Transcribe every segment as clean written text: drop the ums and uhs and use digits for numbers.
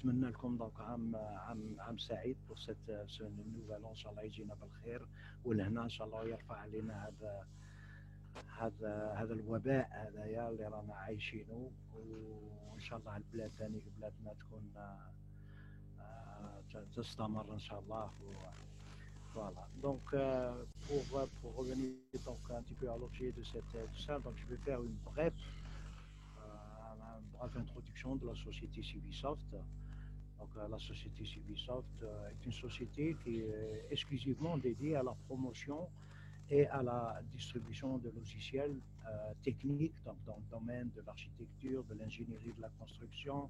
ونتمنى لكم دونك عام سعيد pour ce nouvel an ان شاء الله يجينا بالخير ولهنا ان شاء الله يرفع علينا هذا الوباء هذايا اللي رانا عايشينه، وان شاء الله البلاد ثاني بلادنا تكون تستمر ان شاء الله. Voilà. Donc, pour revenir donc, un petit peu à l'objet de ça, donc je vais faire une brève introduction de la société Civisoft. Donc, la société Civisoft est une société qui est exclusivement dédiée à la promotion et à la distribution de logiciels techniques donc, dans le domaine de l'architecture, de l'ingénierie de la construction,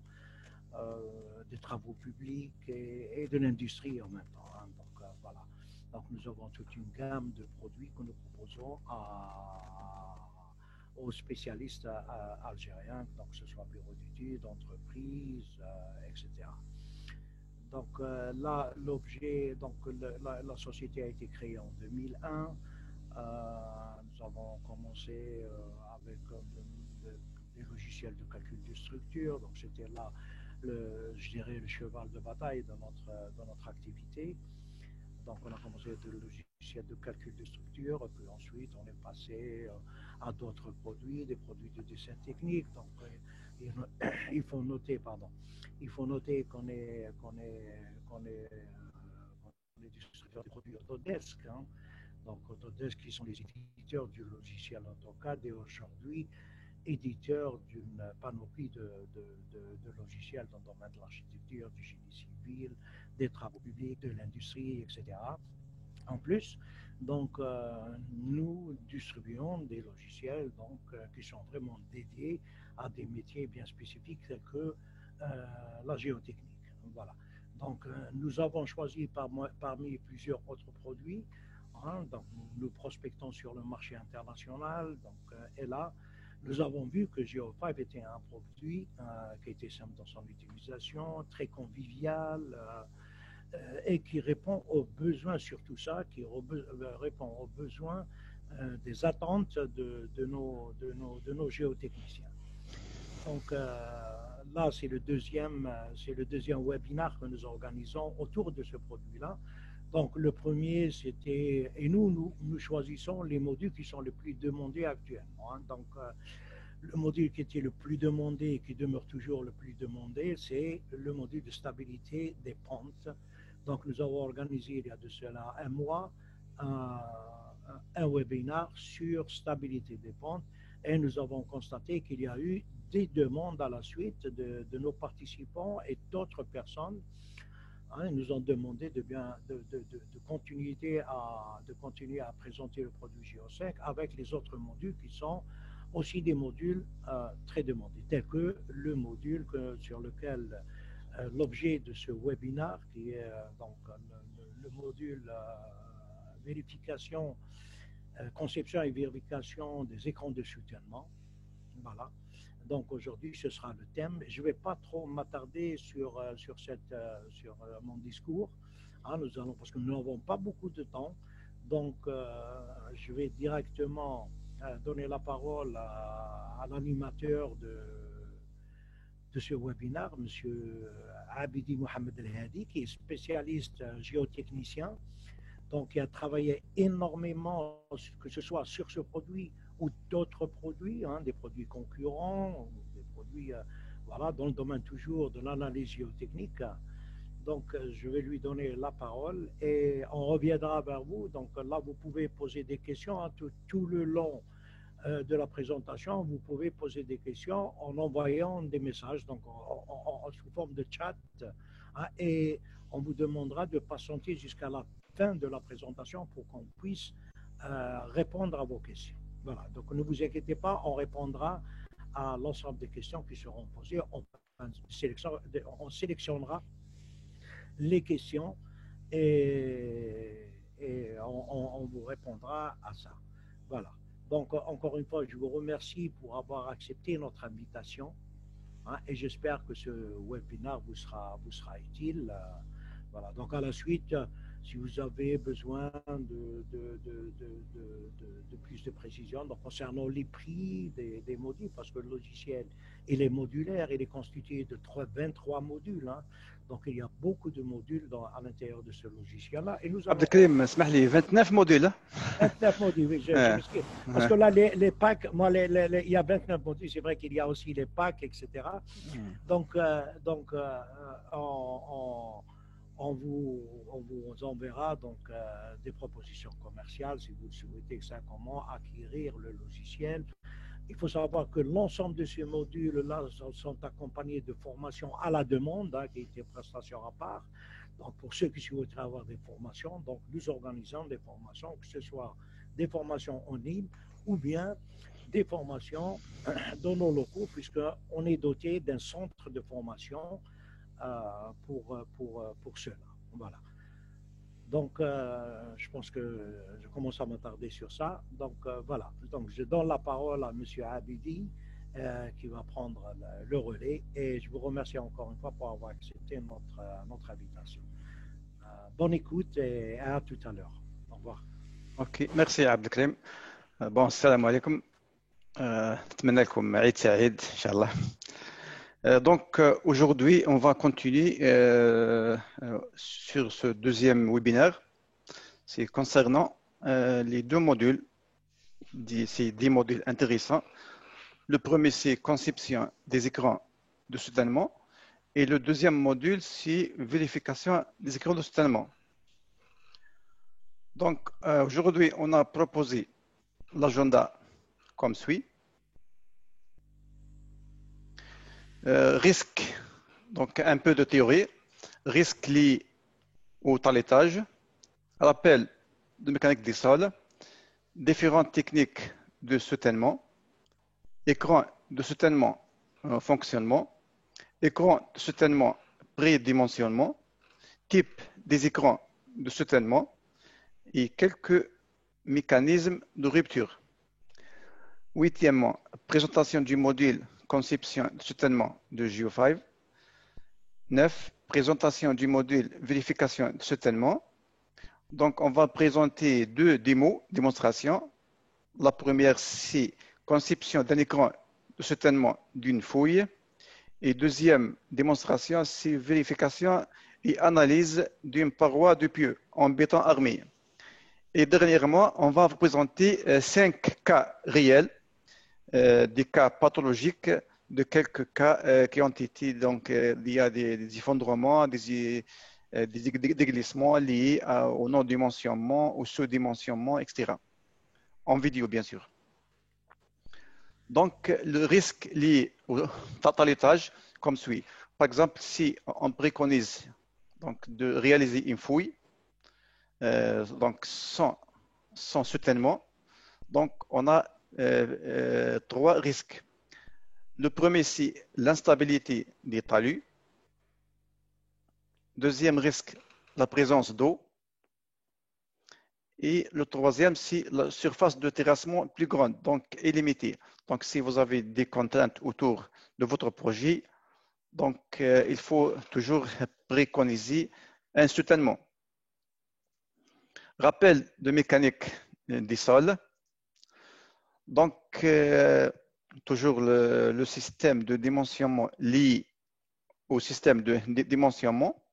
des travaux publics et de l'industrie en même temps. Hein. Donc, voilà. Donc, nous avons toute une gamme de produits que nous proposons aux spécialistes algériens, donc que ce soit bureaux d'études, entreprises, etc. Donc là, l'objet, donc la société a été créée en 2001. Nous avons commencé avec des logiciels de calcul de structure. Donc c'était là, je dirais, le cheval de bataille de notre activité. Donc on a commencé avec le logiciel de calcul de structure, puis ensuite on est passé à d'autres produits, des produits de dessin technique. Donc il faut noter qu'on est distributeur des produits Autodesk. Hein. Donc Autodesk qui sont les éditeurs du logiciel AutoCAD et aujourd'hui éditeurs d'une panoplie de logiciels dans le domaine de l'architecture, du génie civil, des travaux publics, de l'industrie, etc. En plus, donc, nous distribuons des logiciels donc, qui sont vraiment dédiés à des métiers bien spécifiques tels que la géotechnique. Voilà. Donc, nous avons choisi parmi plusieurs autres produits. Hein, donc, nous prospectons sur le marché international. Donc, et là, nous avons vu que Geo5 était un produit qui était simple dans son utilisation, très convivial et qui répond aux besoins, surtout ça, qui répond aux besoins des attentes de nos géotechniciens. Donc là, c'est le deuxième webinaire que nous organisons autour de ce produit-là. Donc le premier, c'était, et nous choisissons les modules qui sont les plus demandés actuellement. Hein. Donc le module qui était le plus demandé et qui demeure toujours le plus demandé, c'est le module de stabilité des pentes. Donc nous avons organisé il y a de cela un mois un webinaire sur stabilité des pentes et nous avons constaté qu'il y a eu des demandes à la suite de nos participants et d'autres personnes. Hein, ils nous ont demandé de continuer à présenter le produit Geo5 avec les autres modules qui sont aussi des modules très demandés, tels que le module sur lequel l'objet de ce webinaire, qui est donc le module vérification, conception et vérification des écrans de soutènement. Voilà. Donc aujourd'hui, ce sera le thème. Je ne vais pas trop m'attarder sur mon discours, hein, parce que nous n'avons pas beaucoup de temps. Donc je vais directement donner la parole à l'animateur de ce webinaire, M. Abidi Mohamed El-Hadi, qui est spécialiste géotechnicien, donc qui a travaillé énormément, que ce soit sur ce produit ou d'autres produits, hein, des produits concurrents, des produits voilà, dans le domaine toujours de l'analyse géotechnique. Donc, je vais lui donner la parole et on reviendra vers vous. Donc là, vous pouvez poser des questions hein, tout le long de la présentation. Vous pouvez poser des questions en envoyant des messages, donc sous forme de chat, hein, et on vous demandera de patienter jusqu'à la fin de la présentation pour qu'on puisse répondre à vos questions. Voilà, donc ne vous inquiétez pas, on répondra à l'ensemble des questions qui seront posées. On sélectionnera les questions et on vous répondra à ça. Voilà. Donc, encore une fois, je vous remercie pour avoir accepté notre invitation hein, et j'espère que ce webinaire vous sera utile. Voilà. Donc, à la suite, Si vous avez besoin de plus de précision donc, concernant les prix des modules, parce que le logiciel il est modulaire, il est constitué de 23 modules. Hein. Donc il y a beaucoup de modules à l'intérieur de ce logiciel-là. Et nous allons Abdelkrim, اسمح لي 29 modules. 29 modules, oui, je m'excuse. Parce que là, les packs, moi, il y a 29 modules, c'est vrai qu'il y a aussi les packs, etc. Donc, on vous enverra donc, des propositions commerciales si vous le souhaitez, comment acquérir le logiciel. Il faut savoir que l'ensemble de ces modules-là sont accompagnés de formations à la demande, hein, qui est des prestations à part. Donc, pour ceux qui souhaiteraient avoir des formations, donc nous organisons des formations, que ce soit des formations en ligne ou bien des formations dans nos locaux, puisqu'on est doté d'un centre de formation pour cela. Voilà. Donc, je pense que je commence à m'attarder sur ça. Donc, voilà. Donc, je donne la parole à M. Abidi, qui va prendre le relais. Et je vous remercie encore une fois pour avoir accepté notre invitation. Bonne écoute et à tout à l'heure. Au revoir. Ok, merci Abdelkrim. Bon, salam alaikum. نتمنى لكم عيد سعيد إن شاء الله. Donc aujourd'hui, on va continuer sur ce deuxième webinaire. C'est concernant les deux modules. C'est 10 modules intéressants. Le premier, c'est conception des écrans de soutènement. Et le deuxième module, c'est vérification des écrans de soutènement. Donc aujourd'hui, on a proposé l'agenda comme suit. Risque, donc un peu de théorie, risque lié au toilettage, rappel de mécanique des sols, différentes techniques de soutènement, écran de soutènement fonctionnement, écran de soutènement prédimensionnement, type des écrans de soutènement et quelques mécanismes de rupture. Huitièmement, présentation du module conception de soutènement de Geo5. 9. Présentation du module vérification de soutènement. Donc, on va présenter deux démonstrations. La première, c'est conception d'un écran de soutènement d'une fouille. Et deuxième démonstration, c'est vérification et analyse d'une paroi de pieux en béton armé. Et dernièrement, on va vous présenter 5 cas réels, des cas pathologiques de quelques cas qui ont été, donc, il y a des effondrements, des glissements liés au non-dimensionnement, au sous-dimensionnement, etc. En vidéo, bien sûr. Donc, le risque lié au toilettage, comme suit. Par exemple, si on préconise donc, de réaliser une fouille, donc sans soutènement, donc on a 3 risques. Le premier, c'est l'instabilité des talus. Deuxième risque, la présence d'eau. Et le troisième, c'est la surface de terrassement plus grande, donc illimitée. Donc, si vous avez des contraintes autour de votre projet, donc il faut toujours préconiser un soutènement. Rappel de mécanique des sols. Donc, toujours le système de dimensionnement lié au système de dimensionnement,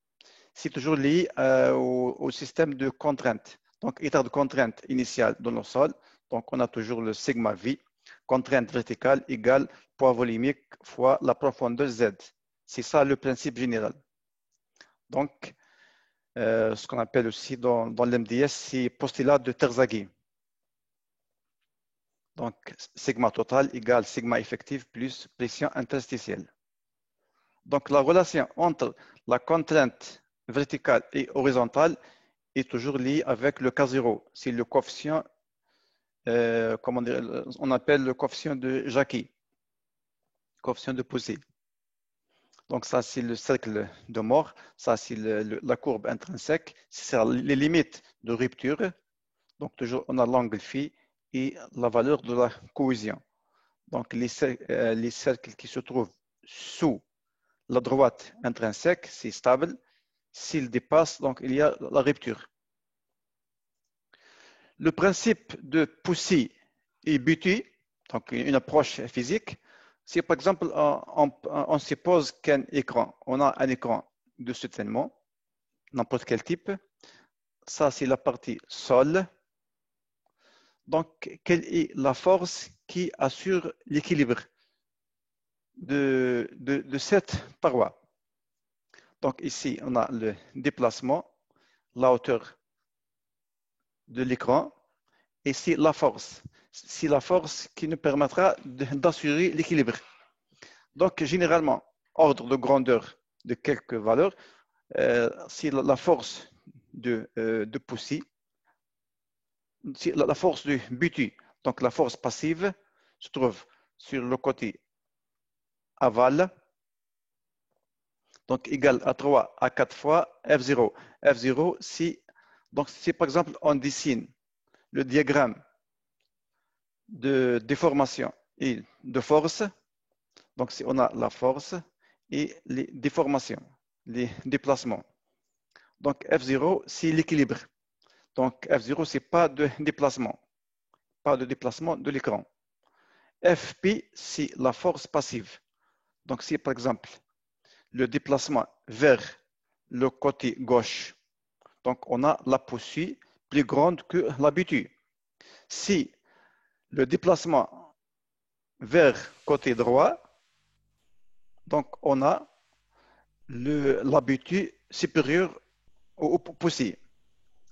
c'est toujours lié au système de contrainte. Donc, état de contrainte initiale dans le sol. Donc, on a toujours le sigma V, contrainte verticale égale poids volumique fois la profondeur Z. C'est ça le principe général. Donc, ce qu'on appelle aussi dans l'MDS, c'est postulat de Terzaghi. Donc, sigma total égale sigma effectif plus pression interstitielle. Donc, la relation entre la contrainte verticale et horizontale est toujours liée avec le K0. C'est le coefficient, comment dire, on appelle le coefficient de Jacqui, coefficient de Poussey. Donc, ça, c'est le cercle de Mohr. Ça, c'est la courbe intrinsèque. C'est les limites de rupture. Donc, toujours, on a l'angle phi et la valeur de la cohésion. Donc, les cercles qui se trouvent sous la droite intrinsèque, c'est stable. S'il dépasse, donc, il y a la rupture. Le principe de Poussy et Buty, donc une approche physique, si par exemple on suppose qu'un écran, on a un écran de soutènement, n'importe quel type, ça c'est la partie sol. Donc, quelle est la force qui assure l'équilibre de cette paroi? Donc ici, on a le déplacement, la hauteur de l'écran, et c'est la force. C'est la force qui nous permettra d'assurer l'équilibre. Donc, généralement, ordre de grandeur de quelques valeurs, c'est la force de Poussy, c'est la force de Buty. Donc, la force passive se trouve sur le côté aval, donc égal à 3 à 4 fois F0. F0, donc si par exemple on dessine le diagramme de déformation et de force, donc si on a la force et les déformations, les déplacements. Donc F0, c'est l'équilibre. Donc F0, c'est pas de déplacement de l'écran. Fp, c'est la force passive. Donc si par exemple le déplacement vers le côté gauche, donc on a la poussée plus grande que l'habitude. Si le déplacement vers côté droit, donc on a l'habitude supérieure au poussée.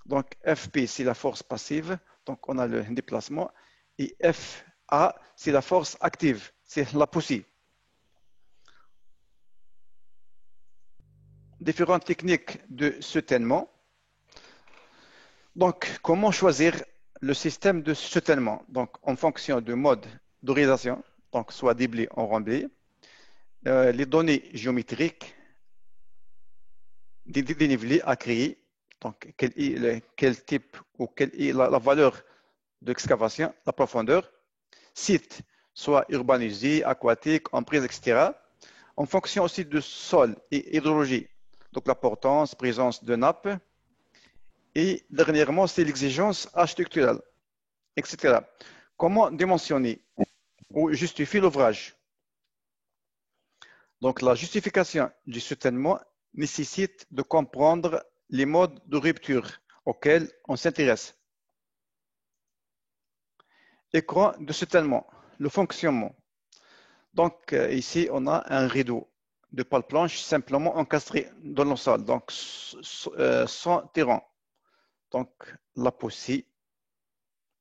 Donc Fp, c'est la force passive, donc on a le déplacement, et Fa, c'est la force active, c'est la poussée. Différentes techniques de soutènement. Donc, comment choisir le système de soutènement? Donc, en fonction du mode d'horizon, donc soit déblai ou remblai, les données géométriques, des dénivelés à créer, donc quel type ou quelle est la valeur d'excavation, la profondeur, site, soit urbanisé, aquatique, emprise, etc. En fonction aussi du sol et hydrologie, donc la portance, présence de nappes, et dernièrement, c'est l'exigence architecturale, etc. Comment dimensionner ou justifier l'ouvrage? Donc, la justification du soutènement nécessite de comprendre les modes de rupture auxquels on s'intéresse. Écran de soutènement, le fonctionnement. Donc, ici, on a un rideau de pale planche simplement encastré dans le sol, donc sans terrain. Donc, la poussée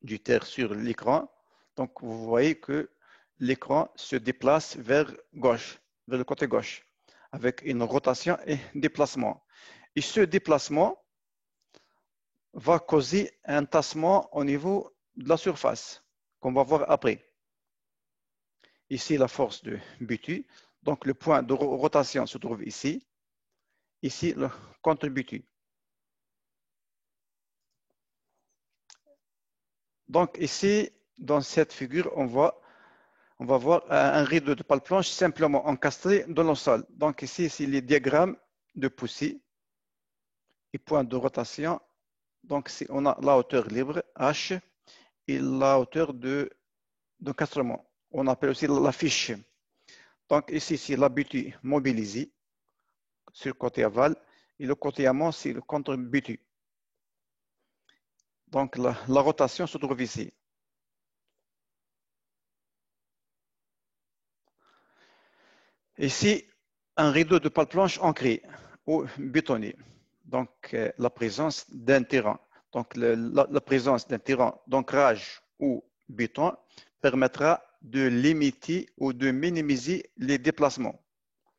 du terre sur l'écran. Donc, vous voyez que l'écran se déplace vers gauche, vers le côté gauche, avec une rotation et déplacement. Et ce déplacement va causer un tassement au niveau de la surface, qu'on va voir après. Ici, la force de Buty. Donc, le point de rotation se trouve ici. Ici, le contre Buty. Donc, ici, dans cette figure, on va voir un rideau de pale planche simplement encastré dans le sol. Donc, ici, c'est les diagrammes de Poussy et point de rotation. Donc, on a la hauteur libre, H, et la hauteur d'encastrement. On appelle aussi la fiche. Donc, ici, c'est la Buty mobilisée sur le côté aval et le côté amont, c'est le contre Buty. Donc, la rotation se trouve ici. Ici, un rideau de pale planche ancré ou bétonné. Donc, la présence d'un terrain. Donc, la présence d'un terrain d'ancrage ou béton permettra de limiter ou de minimiser les déplacements.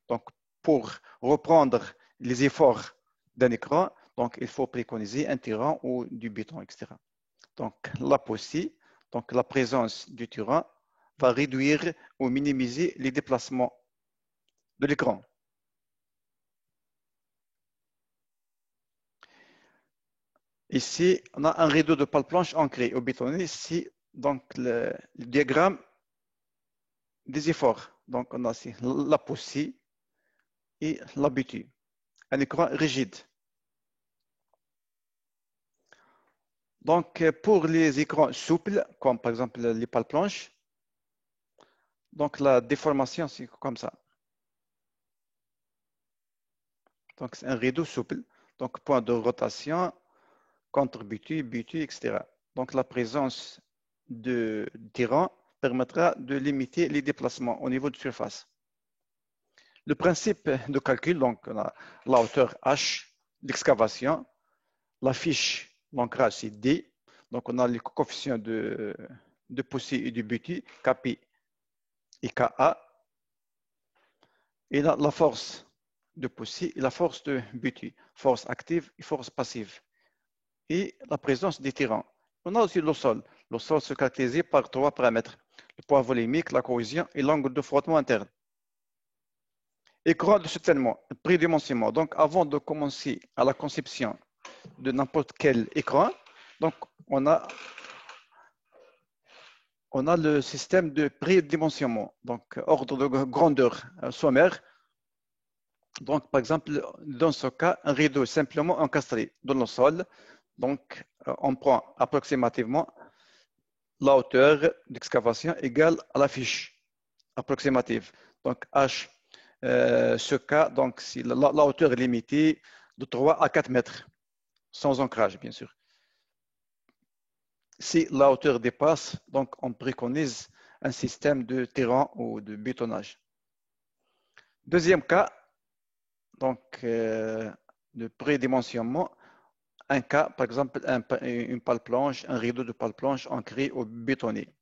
Donc, pour reprendre les efforts d'un écran, donc, il faut préconiser un terrain ou du béton, etc. Donc, la poussée, donc la présence du terrain, va réduire ou minimiser les déplacements de l'écran. Ici, on a un rideau de pale planche ancré ou bétonné. Ici, donc, le diagramme des efforts. Donc, on a ici la poussée et la Buty. Un écran rigide. Donc, pour les écrans souples, comme par exemple les pales planches, donc la déformation, c'est comme ça. Donc, c'est un rideau souple. Donc, point de rotation, contre-butu, butu, etc. Donc, la présence de tirant permettra de limiter les déplacements au niveau de surface. Le principe de calcul, donc, on a la hauteur H d'excavation, la fiche, l'ancrage, c'est D. Donc, on a les coefficients de Poussy et de butu, Kp et Ka. Et la force de Poussy et la force de butu, force active et force passive. Et la présence des tirants. On a aussi le sol. Le sol se caractérise par 3 paramètres. Le poids volumique, la cohésion et l'angle de frottement interne. Écran de soutènement, prédimensionnement. Donc, avant de commencer à la conception de n'importe quel écran, donc on a le système de prédimensionnement, donc ordre de grandeur sommaire. Donc, par exemple, dans ce cas, un rideau simplement encastré dans le sol. Donc, on prend approximativement la hauteur d'excavation égale à la fiche approximative. Donc, H, ce cas, donc, si la hauteur est limitée de 3 à 4 mètres, sans ancrage, bien sûr. Si la hauteur dépasse, donc, on préconise un système de terrain ou de bétonnage. Deuxième cas, donc, de prédimensionnement, un cas, par exemple, une pale planche, un rideau de pale planche ancré au bétonné.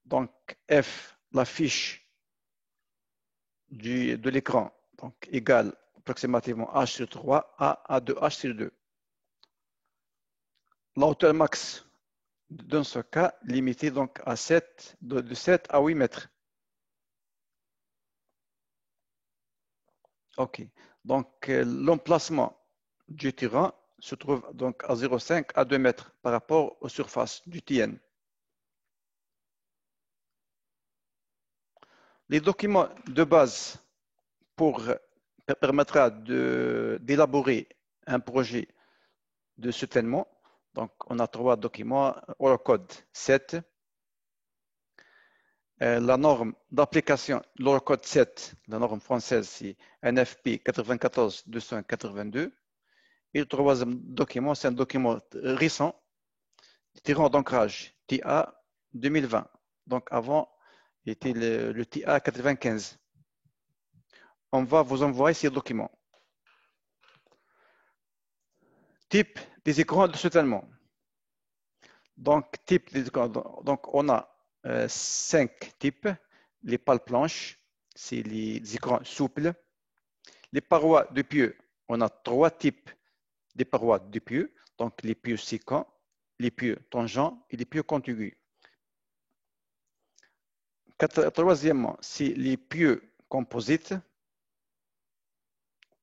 Donc, F, la fiche de l'écran, donc égale approximativement H sur 3 à 2H sur 2. La hauteur max dans ce cas limitée donc à 7, de 7 à 8 mètres. OK. Donc, l'emplacement du terrain se trouve donc à 0,5 à 2 mètres par rapport aux surfaces du TN. Les documents de base permettra d'élaborer un projet de soutènement. Donc, on a 3 documents, Eurocode 7, la norme d'application, l'Eurocode 7, la norme française, c'est NFP 94-282. Et le troisième document, c'est un document récent, tirant d'ancrage, TA 2020. Donc, avant, il était le TA 95. On va vous envoyer ces documents. Type des écrans de soutènement. Donc, type des écrans, donc on a 5 types. Les pales planches, c'est les écrans souples. Les parois de pieux, on a 3 types de parois de pieux. Donc, les pieux séquents, les pieux tangents et les pieux contigus. Troisièmement, c'est les pieux composites.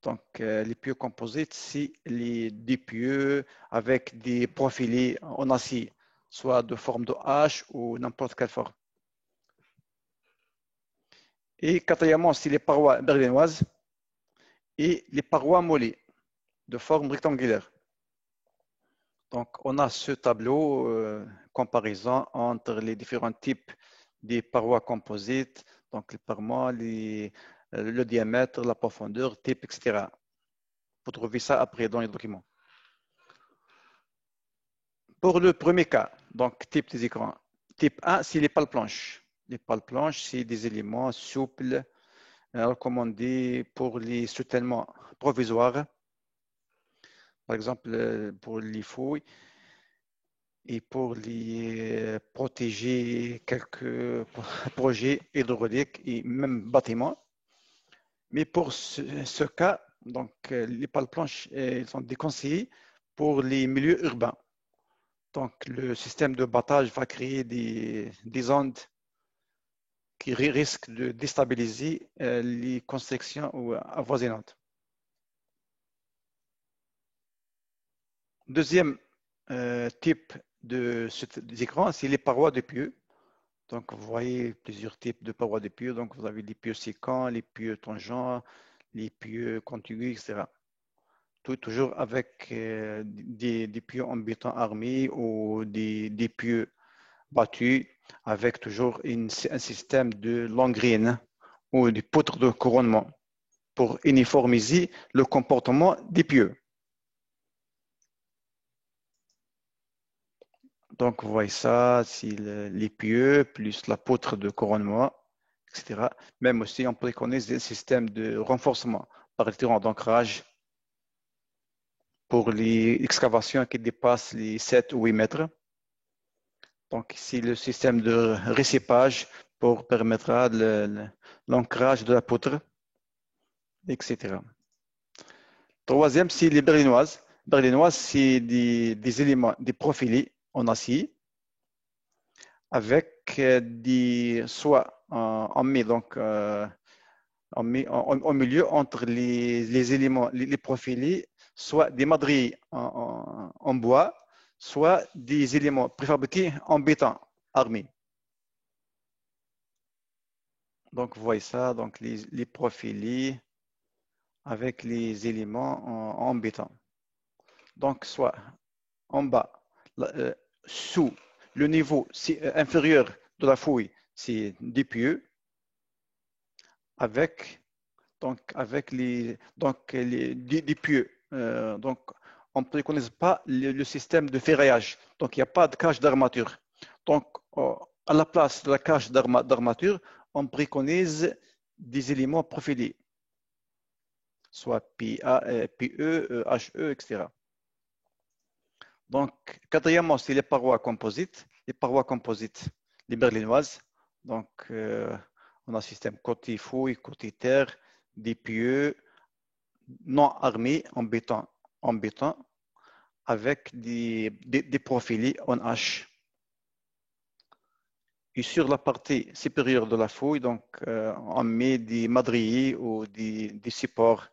Donc, les pieux composites, c'est des pieux avec des profilés en acier, soit de forme de H ou n'importe quelle forme. Et quatrièmement, c'est les parois berlinoises et les parois mollées de forme rectangulaire. Donc, on a ce tableau comparaison entre les différents types des parois composites, donc les parois, le diamètre, la profondeur, type, etc. Vous trouvez ça après dans les documents. Pour le premier cas, donc type des écrans, type 1, c'est les pales planches. Les pales planches, c'est des éléments souples recommandés pour les soutènements provisoires, par exemple pour les fouilles et pour les protéger quelques projets hydrauliques et même bâtiments. Mais pour ce cas, donc, les pales planches sont déconseillées pour les milieux urbains. Donc, le système de battage va créer des ondes qui risquent de déstabiliser les constructions avoisinantes. Deuxième type d'écran, c'est les parois de pieux. Donc, vous voyez plusieurs types de parois de pieux. Donc, vous avez les pieux séquents, les pieux tangents, les pieux contigus, etc. toujours avec des pieux en béton armé ou des pieux battus, avec toujours un système de langrine ou des poutres de couronnement pour uniformiser le comportement des pieux. Donc, vous voyez ça, c'est les pieux plus la poutre de couronnement, etc. Même aussi, on préconise des systèmes de renforcement par le tirant d'ancrage pour les excavations qui dépassent les 7 ou 8 mètres. Donc, ici, le système de récépage pour permettre l'ancrage de la poutre, etc. Troisième, c'est les berlinoises. Berlinoises, c'est des éléments, des profilés en acier avec soit on met donc on met au milieu entre les éléments, les profilés, soit des madriers en bois, soit des éléments préfabriqués en béton armé. Donc, vous voyez ça, donc les profilés avec les éléments en béton. Donc, soit en bas, sous le niveau inférieur de la fouille, c'est des pieux avec des pieux. Donc, on ne préconise pas le système de ferraillage. Donc, il n'y a pas de cage d'armature. Donc, à la place de la cage d'armature, on préconise des éléments profilés, soit PE, HE, etc. Donc, quatrièmement, c'est les parois composites. Les parois composites, les berlinoises. Donc, on a un système côté fouille, côté terre, des pieux non armés en béton, avec des profilés en H. Et sur la partie supérieure de la fouille, donc, on met des madriers ou des supports,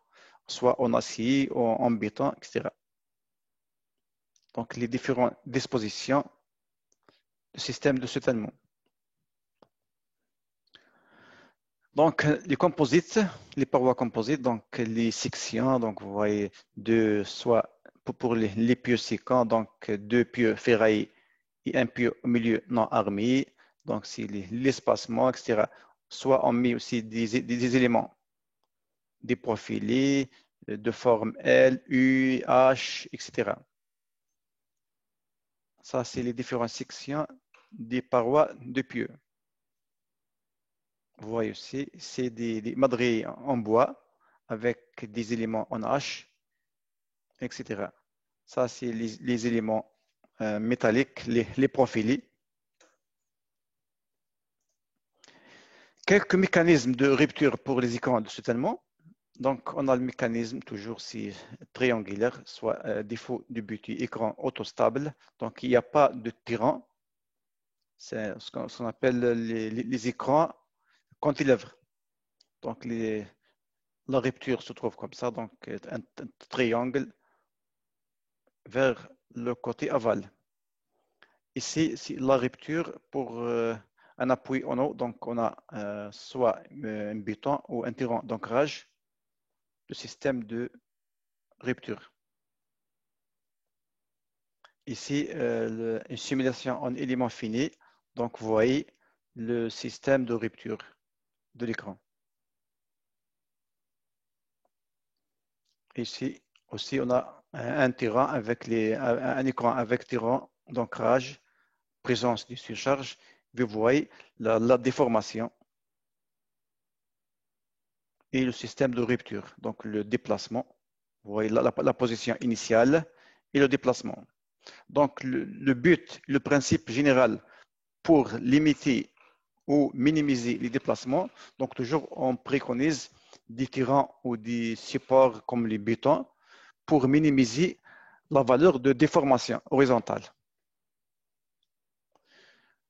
soit en acier ou en béton, etc. Donc, les différentes dispositions du système de soutènement. Donc, les composites, les parois composites, donc les sections, donc vous voyez soit pour les pieux séquents, donc 2 pieux ferraillés et un pieu au milieu non armé, donc c'est l'espacement, etc. Soit on met aussi des éléments, des profilés de forme L, U, H, etc. Ça, c'est les différentes sections des parois de pieux. Vous voyez aussi, c'est des madriers en bois avec des éléments en H, etc. Ça, c'est les éléments métalliques, les profilés. Quelques mécanismes de rupture pour les écrans de soutènement. Donc, on a le mécanisme toujours si triangulaire, soit défaut du but écran autostable. Donc, il n'y a pas de tirant. C'est ce qu'on appelle les écrans cantilèvres. Donc, la rupture se trouve comme ça, donc un triangle vers le côté aval. Ici, c'est la rupture pour un appui en haut. Donc, on a soit un béton ou un tirant d'ancrage, le système de rupture. Ici, une simulation en éléments finis. Donc, vous voyez le système de rupture de l'écran. Ici aussi, on a un tirant avec un écran avec tirant d'ancrage, présence de surcharge. Vous voyez la déformation et le système de rupture, donc le déplacement. Vous voyez la position initiale et le déplacement. Donc, le but, le principe général pour limiter ou minimiser les déplacements, donc toujours on préconise des tirants ou des supports comme les bétons pour minimiser la valeur de déformation horizontale.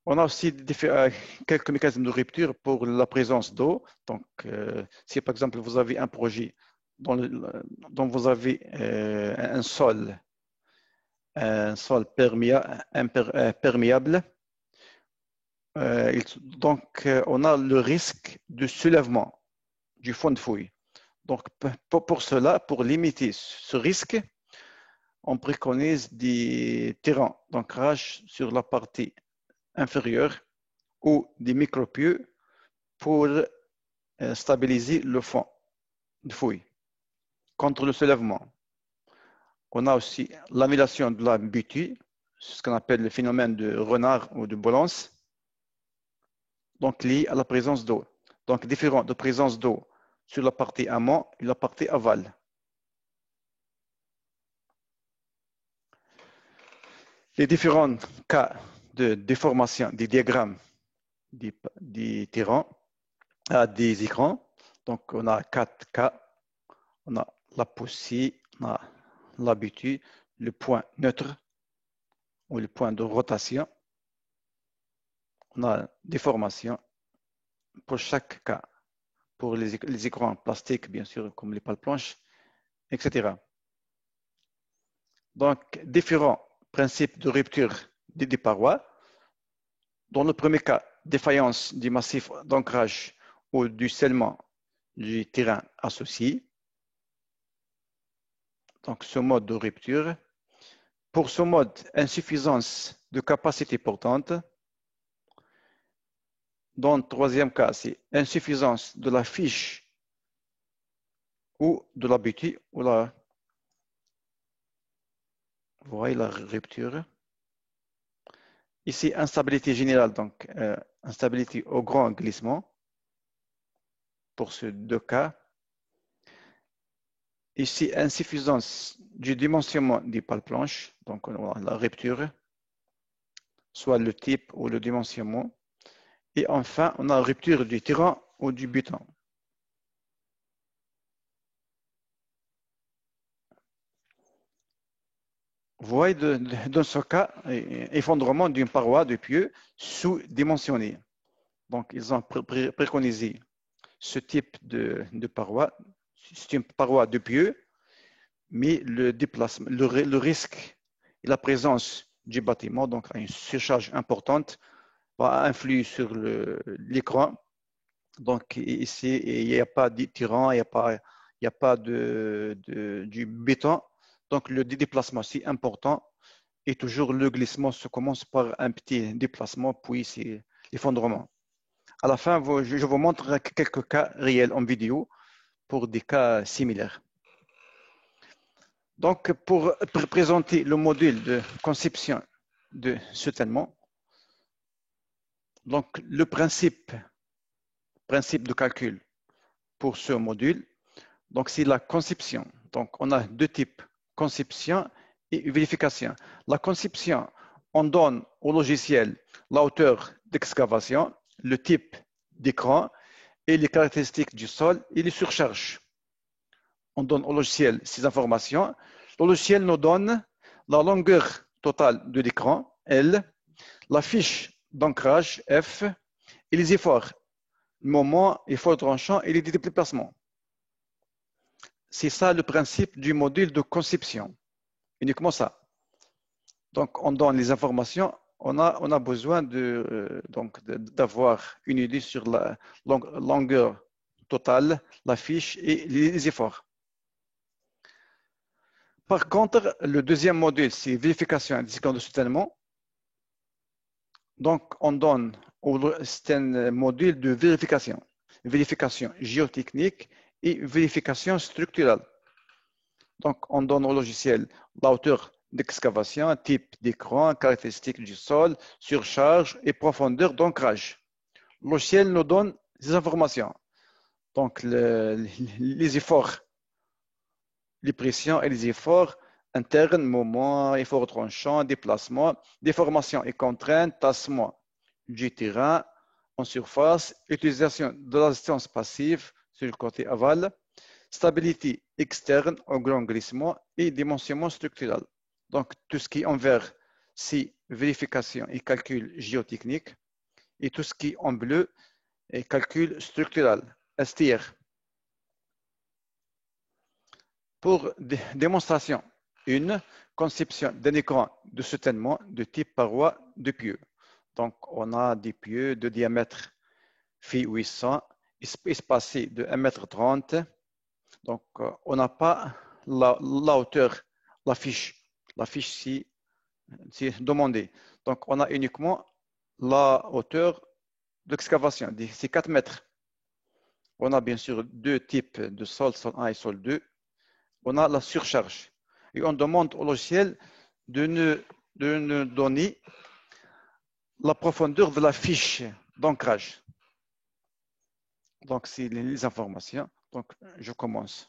On a aussi quelques mécanismes de rupture pour la présence d'eau. Donc, si par exemple vous avez un projet dont vous avez un sol perméable, donc on a le risque de soulèvement du fond de fouille. Donc, pour cela, pour limiter ce risque, on préconise des terrains d'ancrage sur la partie inférieure ou des micropieux pour stabiliser le fond de fouille contre le soulèvement. On a aussi l'annulation de la butie, ce qu'on appelle le phénomène de renard ou de bolance, donc lié à la présence d'eau. Donc, différent de présence d'eau sur la partie amont et la partie aval. Les différents cas de déformation des diagrammes des terrains à des écrans. Donc, on a 4 cas. On a la poussée, on a l'habitude, le point neutre ou le point de rotation. On a déformation pour chaque cas. Pour les écrans plastiques, bien sûr, comme les pales planches, etc. Donc, différents principes de rupture des parois. Dans le premier cas, défaillance du massif d'ancrage ou du scellement du terrain associé. Donc, ce mode de rupture. Pour ce mode, insuffisance de capacité portante. Dans le troisième cas, c'est insuffisance de la fiche ou de la butie ou la, vous voyez la rupture. Ici, instabilité générale, donc instabilité au grand glissement pour ces deux cas. Ici, insuffisance du dimensionnement des pales planches, donc on a la rupture, soit le type ou le dimensionnement. Et enfin, on a la rupture du terrain ou du butin. Vous voyez dans ce cas, effondrement d'une paroi de pieux sous-dimensionnée. Donc, ils ont préconisé ce type de paroi. C'est une paroi de pieux, mais le déplacement, le risque et la présence du bâtiment, donc une surcharge importante, va influer sur l'écran. Donc, ici, il n'y a pas de tirant, il n'y a pas du béton. Donc, le déplacement, c'est important. Et toujours, le glissement se commence par un petit déplacement, puis c'est l'effondrement. À la fin, je vous montre quelques cas réels en vidéo pour des cas similaires. Donc, pour présenter le module de conception de soutènement, donc le principe de calcul pour ce module, donc c'est la conception. Donc, on a deux types, conception et vérification. La conception, on donne au logiciel la hauteur d'excavation, le type d'écran et les caractéristiques du sol et les surcharges. On donne au logiciel ces informations. Le logiciel nous donne la longueur totale de l'écran, L, la fiche d'ancrage, F, et les efforts, moment, effort tranchant et les déplacements. C'est ça le principe du module de conception. Uniquement ça. Donc, on donne les informations. On a besoin d'avoir une idée sur la longueur totale, la fiche et les efforts. Par contre, le deuxième module, c'est vérification des écrans de soutènement. Donc, on donne c'est un module de vérification. Vérification géotechnique et vérification structurelle. Donc, on donne au logiciel la hauteur d'excavation, type d'écran, caractéristiques du sol, surcharge et profondeur d'ancrage. Le logiciel nous donne ces informations. Donc, les efforts, les pressions et les efforts internes, moment, effort tranchant, déplacement, déformation et contrainte, tassement du terrain en surface, utilisation de la résistance passive sur le côté aval, stabilité externe au grand glissement et dimensionnement structurel. Donc, tout ce qui est en vert, c'est vérification et calcul géotechnique. Et tout ce qui est en bleu est calcul structurel, STR. Pour démonstration, une conception d'un écran de soutènement de type paroi de pieux. Donc, on a des pieux de diamètre phi 800 espacés de 1,30 m Donc, on n'a pas la hauteur, la fiche. La fiche, si demandé. Donc, on a uniquement la hauteur d'excavation, c'est 4 mètres. On a bien sûr deux types de sol, sol 1 et sol 2. On a la surcharge. Et on demande au logiciel de nous donner la profondeur de la fiche d'ancrage. Donc, c'est les informations. Donc, je commence.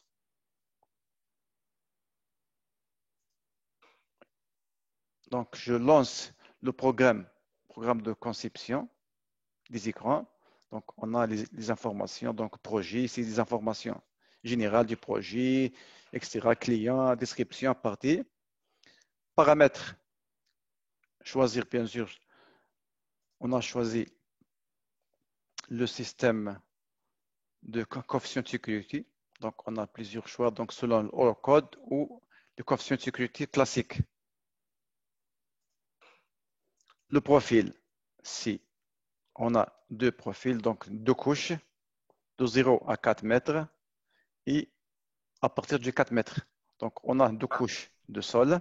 Donc, je lance le programme de conception des écrans. Donc, on a les informations. Donc, projet, c'est des informations générales du projet, etc. Client, description, partie. Paramètres. Choisir, bien sûr. On a choisi le système de coefficient de sécurité. Donc, on a plusieurs choix. Donc, selon le code ou le coefficient de sécurité classique. Le profil, si on a deux profils, donc deux couches, de 0 à 4 mètres et à partir de 4 mètres. Donc, on a deux couches de sol.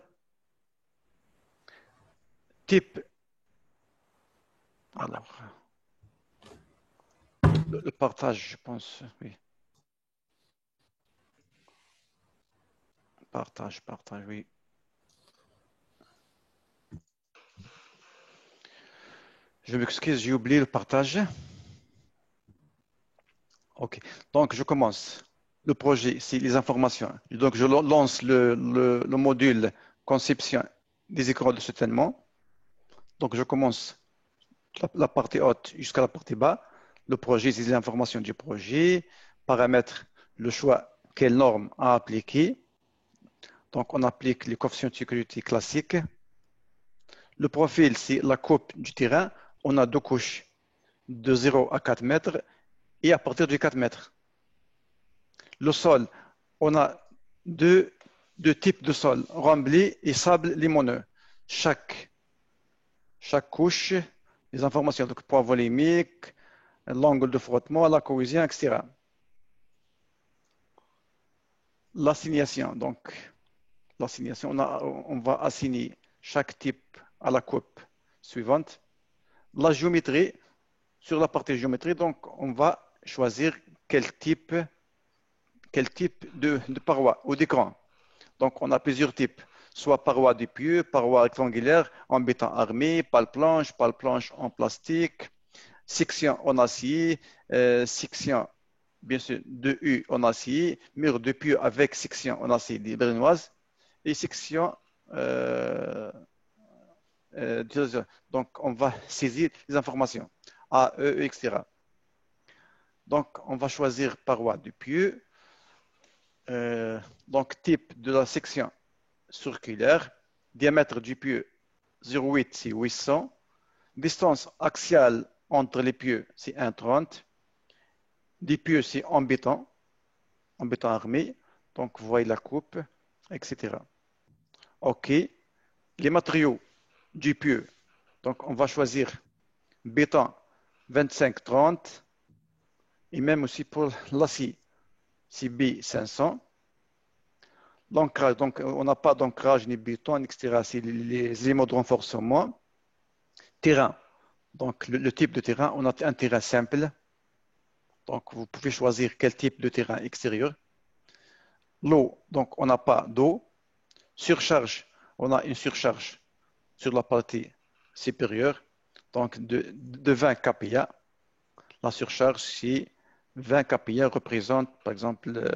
Type, alors, le partage, je pense, oui. Partage, oui. Je m'excuse, j'ai oublié le partage. OK. Donc, je commence. Le projet, c'est les informations. Donc, je lance le module conception des écrans de soutènement. Donc, je commence la partie haute jusqu'à la partie bas. Le projet, c'est les informations du projet. Paramètres, le choix, quelle norme à appliquer. Donc, on applique les coefficients de sécurité classiques. Le profil, c'est la coupe du terrain. On a deux couches de 0 à 4 mètres et à partir de 4 mètres. Le sol, on a deux types de sol, remblai et sable limoneux. Chaque couche, les informations, donc poids volumique, l'angle de frottement, la cohésion, etc. L'assignation, donc, l'assignation, on va assigner chaque type à la coupe suivante. La géométrie, sur la partie géométrie, donc, on va choisir quel type de paroi ou d'écran. Donc, on a plusieurs types, soit paroi de pieux, paroi rectangulaire en béton armé, pale planche en plastique, section en acier, section, bien sûr, de U en acier, mur de pieux avec section en acier bernoise et section. Donc, on va saisir les informations A, E, etc. Donc, on va choisir paroi de pieux. Donc, type de la section circulaire, diamètre du pieu 0,8 c'est 800, distance axiale entre les pieux c'est 1,30, des pieux c'est en béton armé, donc vous voyez la coupe, etc. OK, les matériaux du pieu, donc on va choisir béton 25-30 et même aussi pour l'acier, c'est B500. L'ancrage, donc on n'a pas d'ancrage ni béton, etc. C'est les éléments de renforcement. Terrain, donc le type de terrain, on a un terrain simple. Donc vous pouvez choisir quel type de terrain extérieur. L'eau, donc on n'a pas d'eau. Surcharge, on a une surcharge sur la partie supérieure, donc de 20 kPa. La surcharge, c'est 20 kPa représente par exemple le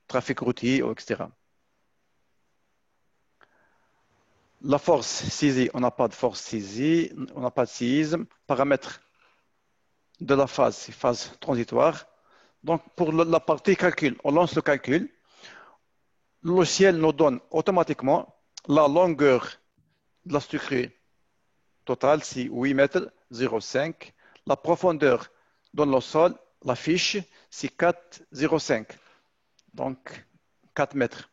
trafic routier, etc. La force saisie, on n'a pas de force saisie, on n'a pas de séisme. Paramètres de la phase, c'est phase transitoire. Donc, pour la partie calcul, on lance le calcul. Le logiciel nous donne automatiquement la longueur de la structure totale, c'est 8 mètres 0,5. La profondeur dans le sol, la fiche, c'est 4,05. Donc, 4 mètres.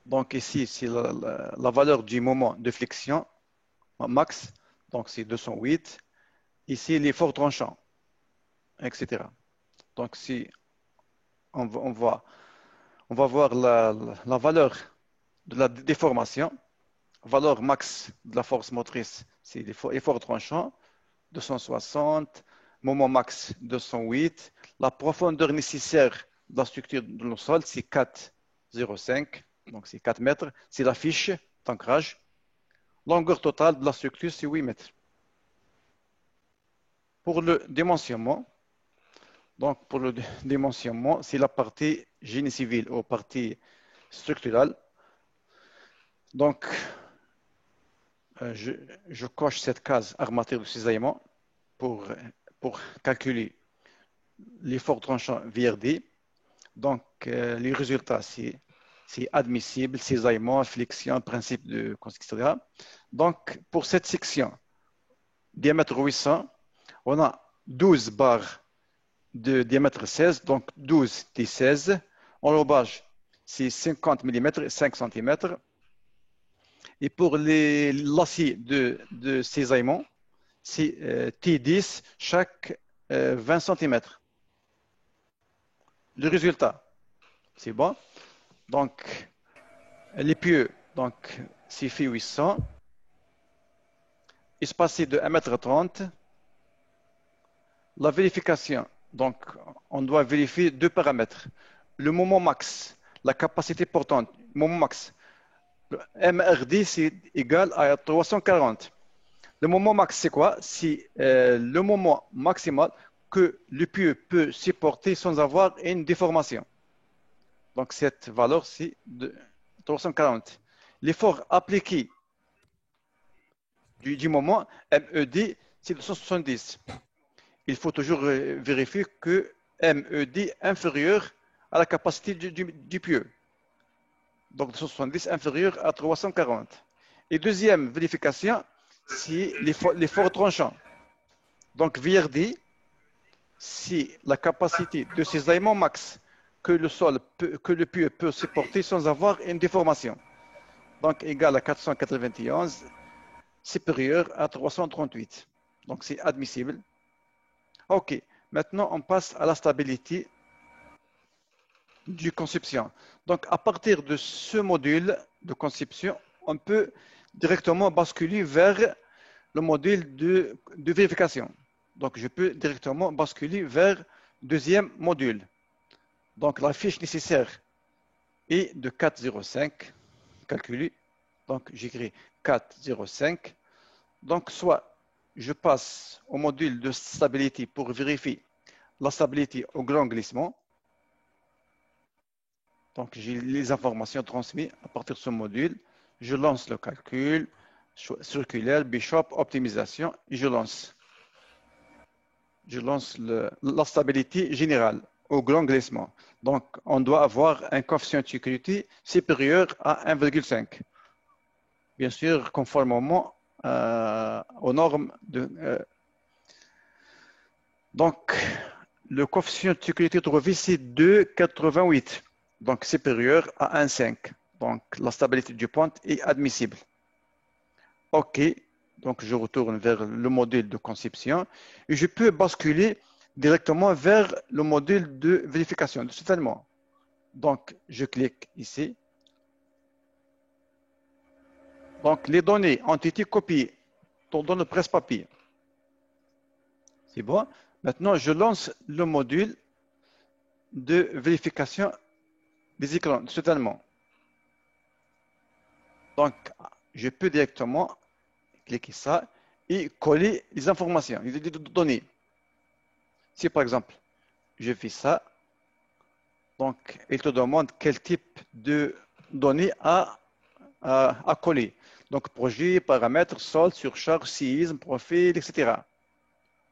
Donc, ici, c'est la valeur du moment de flexion max. Donc, c'est 208. Ici, l'effort tranchant, etc. Donc, si on va voir la valeur de la déformation. Valeur max de la force motrice, c'est l'effort tranchant, 260. Moment max, 208. La profondeur nécessaire de la structure de le sol, c'est 4,05. Donc, c'est 4 mètres. C'est la fiche d'ancrage. Longueur totale de la structure, c'est 8 mètres. Pour le dimensionnement, c'est la partie génie civil ou partie structurale. Donc, je coche cette case armature de cisaillement pour calculer l'effort tranchant VRD. Donc, les résultats, c'est admissible, cisaillement, flexion, principe de construction, etc. Donc, pour cette section, diamètre 800, on a 12 barres de diamètre 16, donc 12 t 16. Enrobage, c'est 50 mm, 5 cm. Et pour l'acier de cisaillement, c'est T10 chaque 20 cm. Le résultat, c'est bon. Donc, les pieux, donc, c'est fait 800. Espacé de 1,30 m. La vérification, donc, on doit vérifier deux paramètres. Le moment max, la capacité portante, moment max. Le MRD, c'est égal à 340. Le moment max, c'est quoi? C'est le moment maximal que le pieu peut supporter sans avoir une déformation. Donc, cette valeur, c'est de 340. L'effort appliqué du moment, MED, c'est 270. Il faut toujours vérifier que MED est inférieur à la capacité du pieu. Donc, 270 inférieur à 340. Et deuxième vérification, c'est l'effort tranchant. Donc, VRD, c'est la capacité de cisaillement max que le pieu peut supporter sans avoir une déformation. Donc, égal à 491, supérieur à 338. Donc, c'est admissible. OK. Maintenant, on passe à la stabilité du conception. Donc, à partir de ce module de conception, on peut directement basculer vers le module de vérification. Donc, je peux directement basculer vers le deuxième module. Donc, la fiche nécessaire est de 4,05 calculée. Donc, j'écris 4,05. Donc, soit je passe au module de stabilité pour vérifier la stabilité au grand glissement. Donc, j'ai les informations transmises à partir de ce module. Je lance le calcul, circulaire, Bishop, optimisation, et je lance la stabilité générale au grand glissement. Donc, on doit avoir un coefficient de sécurité supérieur à 1,5. Bien sûr, conformément aux normes de... donc, le coefficient de sécurité trouvé, c'est 2,88. Donc, supérieur à 1,5. Donc, la stabilité du point est admissible. OK. Donc, je retourne vers le module de conception et je peux basculer directement vers le module de vérification de soutènement. Donc, je clique ici. Donc, les données ont été copiées dans le presse-papier. C'est bon. Maintenant, je lance le module de vérification des écrans de soutènement. Donc, je peux directement cliquer ça et coller les informations, les données. Si par exemple, je fais ça, donc il te demande quel type de données à coller. Donc, projet, paramètres, solde, surcharge, séisme, profil, etc.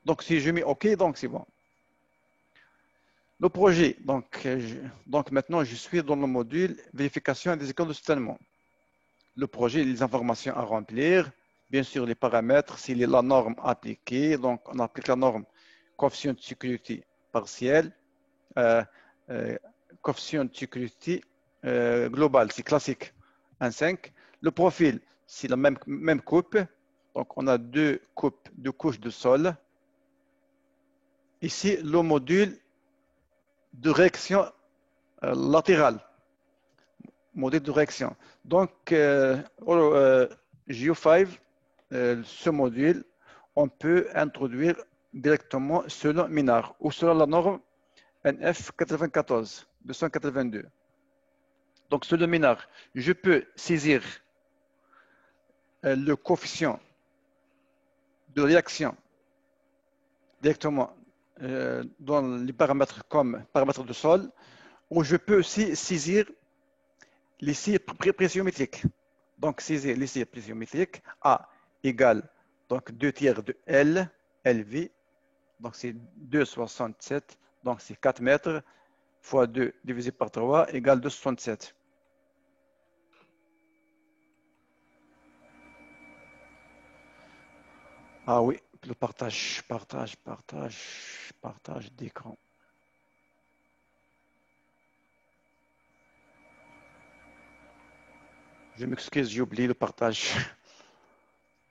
Donc, si je mets OK, donc c'est bon. Le projet, donc maintenant, je suis dans le module vérification des écrans de soutènement. Le projet, les informations à remplir. Bien sûr, les paramètres, c'est la norme appliquée. Donc, on applique la norme coefficient de sécurité partiel, coefficient de sécurité global, c'est classique, 1,5. Le profil, c'est la même coupe. Donc, on a deux couches de sol. Ici, le module de réaction latéral, modèle de réaction. Donc, GEO5, ce module, on peut introduire directement selon MINAR ou selon la norme NF 94 282. Donc, selon MINAR, je peux saisir le coefficient de réaction directement dans les paramètres comme paramètres de sol, ou je peux aussi saisir les scies pressiométriques. Donc, saisir les scies pressiométriques A égale donc 2 tiers de L, LV, donc c'est 2,67, donc c'est 4 mètres, fois 2 divisé par 3 égale 2,67. Ah oui, le partage d'écran. Je m'excuse, j'ai oublié le partage.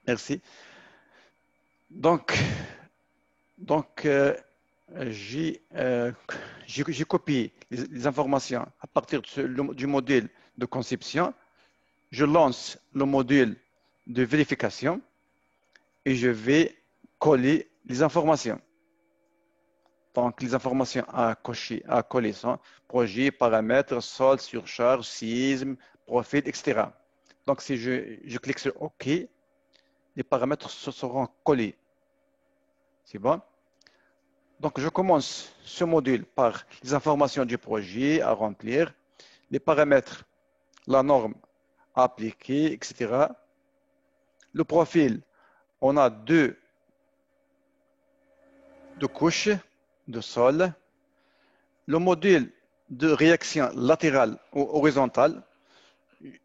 Merci. Donc j'ai copié les informations à partir du modèle de conception. Je lance le modèle de vérification et je vais coller les informations. Donc, les informations à coller sont projet, paramètres, sol, surcharge, séisme, profil, etc. Donc, si je clique sur OK, les paramètres seront collés. C'est bon? Donc, je commence ce module par les informations du projet à remplir, les paramètres, la norme à appliquer, etc. Le profil, on a deux couches de sol. Le module de réaction latérale ou horizontale,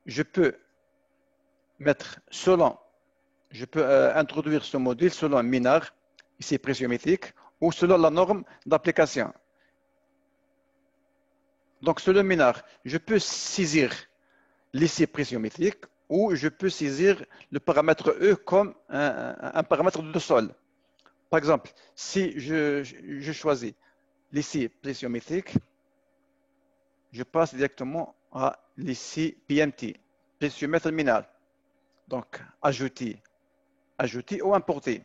je peux introduire ce module selon MINAR, ici pressiométrique, ou selon la norme d'application. Donc, selon MINAR, je peux saisir l'essai pressiométrique ou je peux saisir le paramètre E comme un paramètre de sol. Par exemple, si je choisis l'essai pressiométrique, je passe directement à l'essai PMT, pressiomètre MINAR. Donc, ajouter ou importer.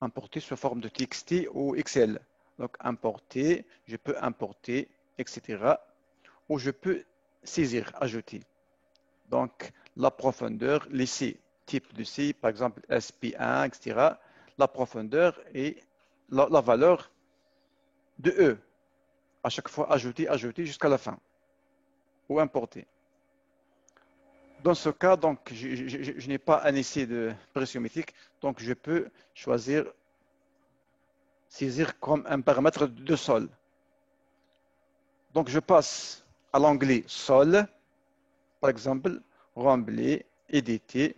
Importer sous forme de TXT ou XL. Donc, importer, je peux importer, etc. Ou je peux saisir, ajouter. Donc, la profondeur, les C, type de C, par exemple SP1, etc. La profondeur et la valeur de E. À chaque fois, ajouter jusqu'à la fin. Ou importer. Dans ce cas, donc, je n'ai pas un essai de pressiométrique, donc je peux choisir saisir comme un paramètre de sol. Donc, je passe à l'onglet sol, par exemple, rembler, éditer.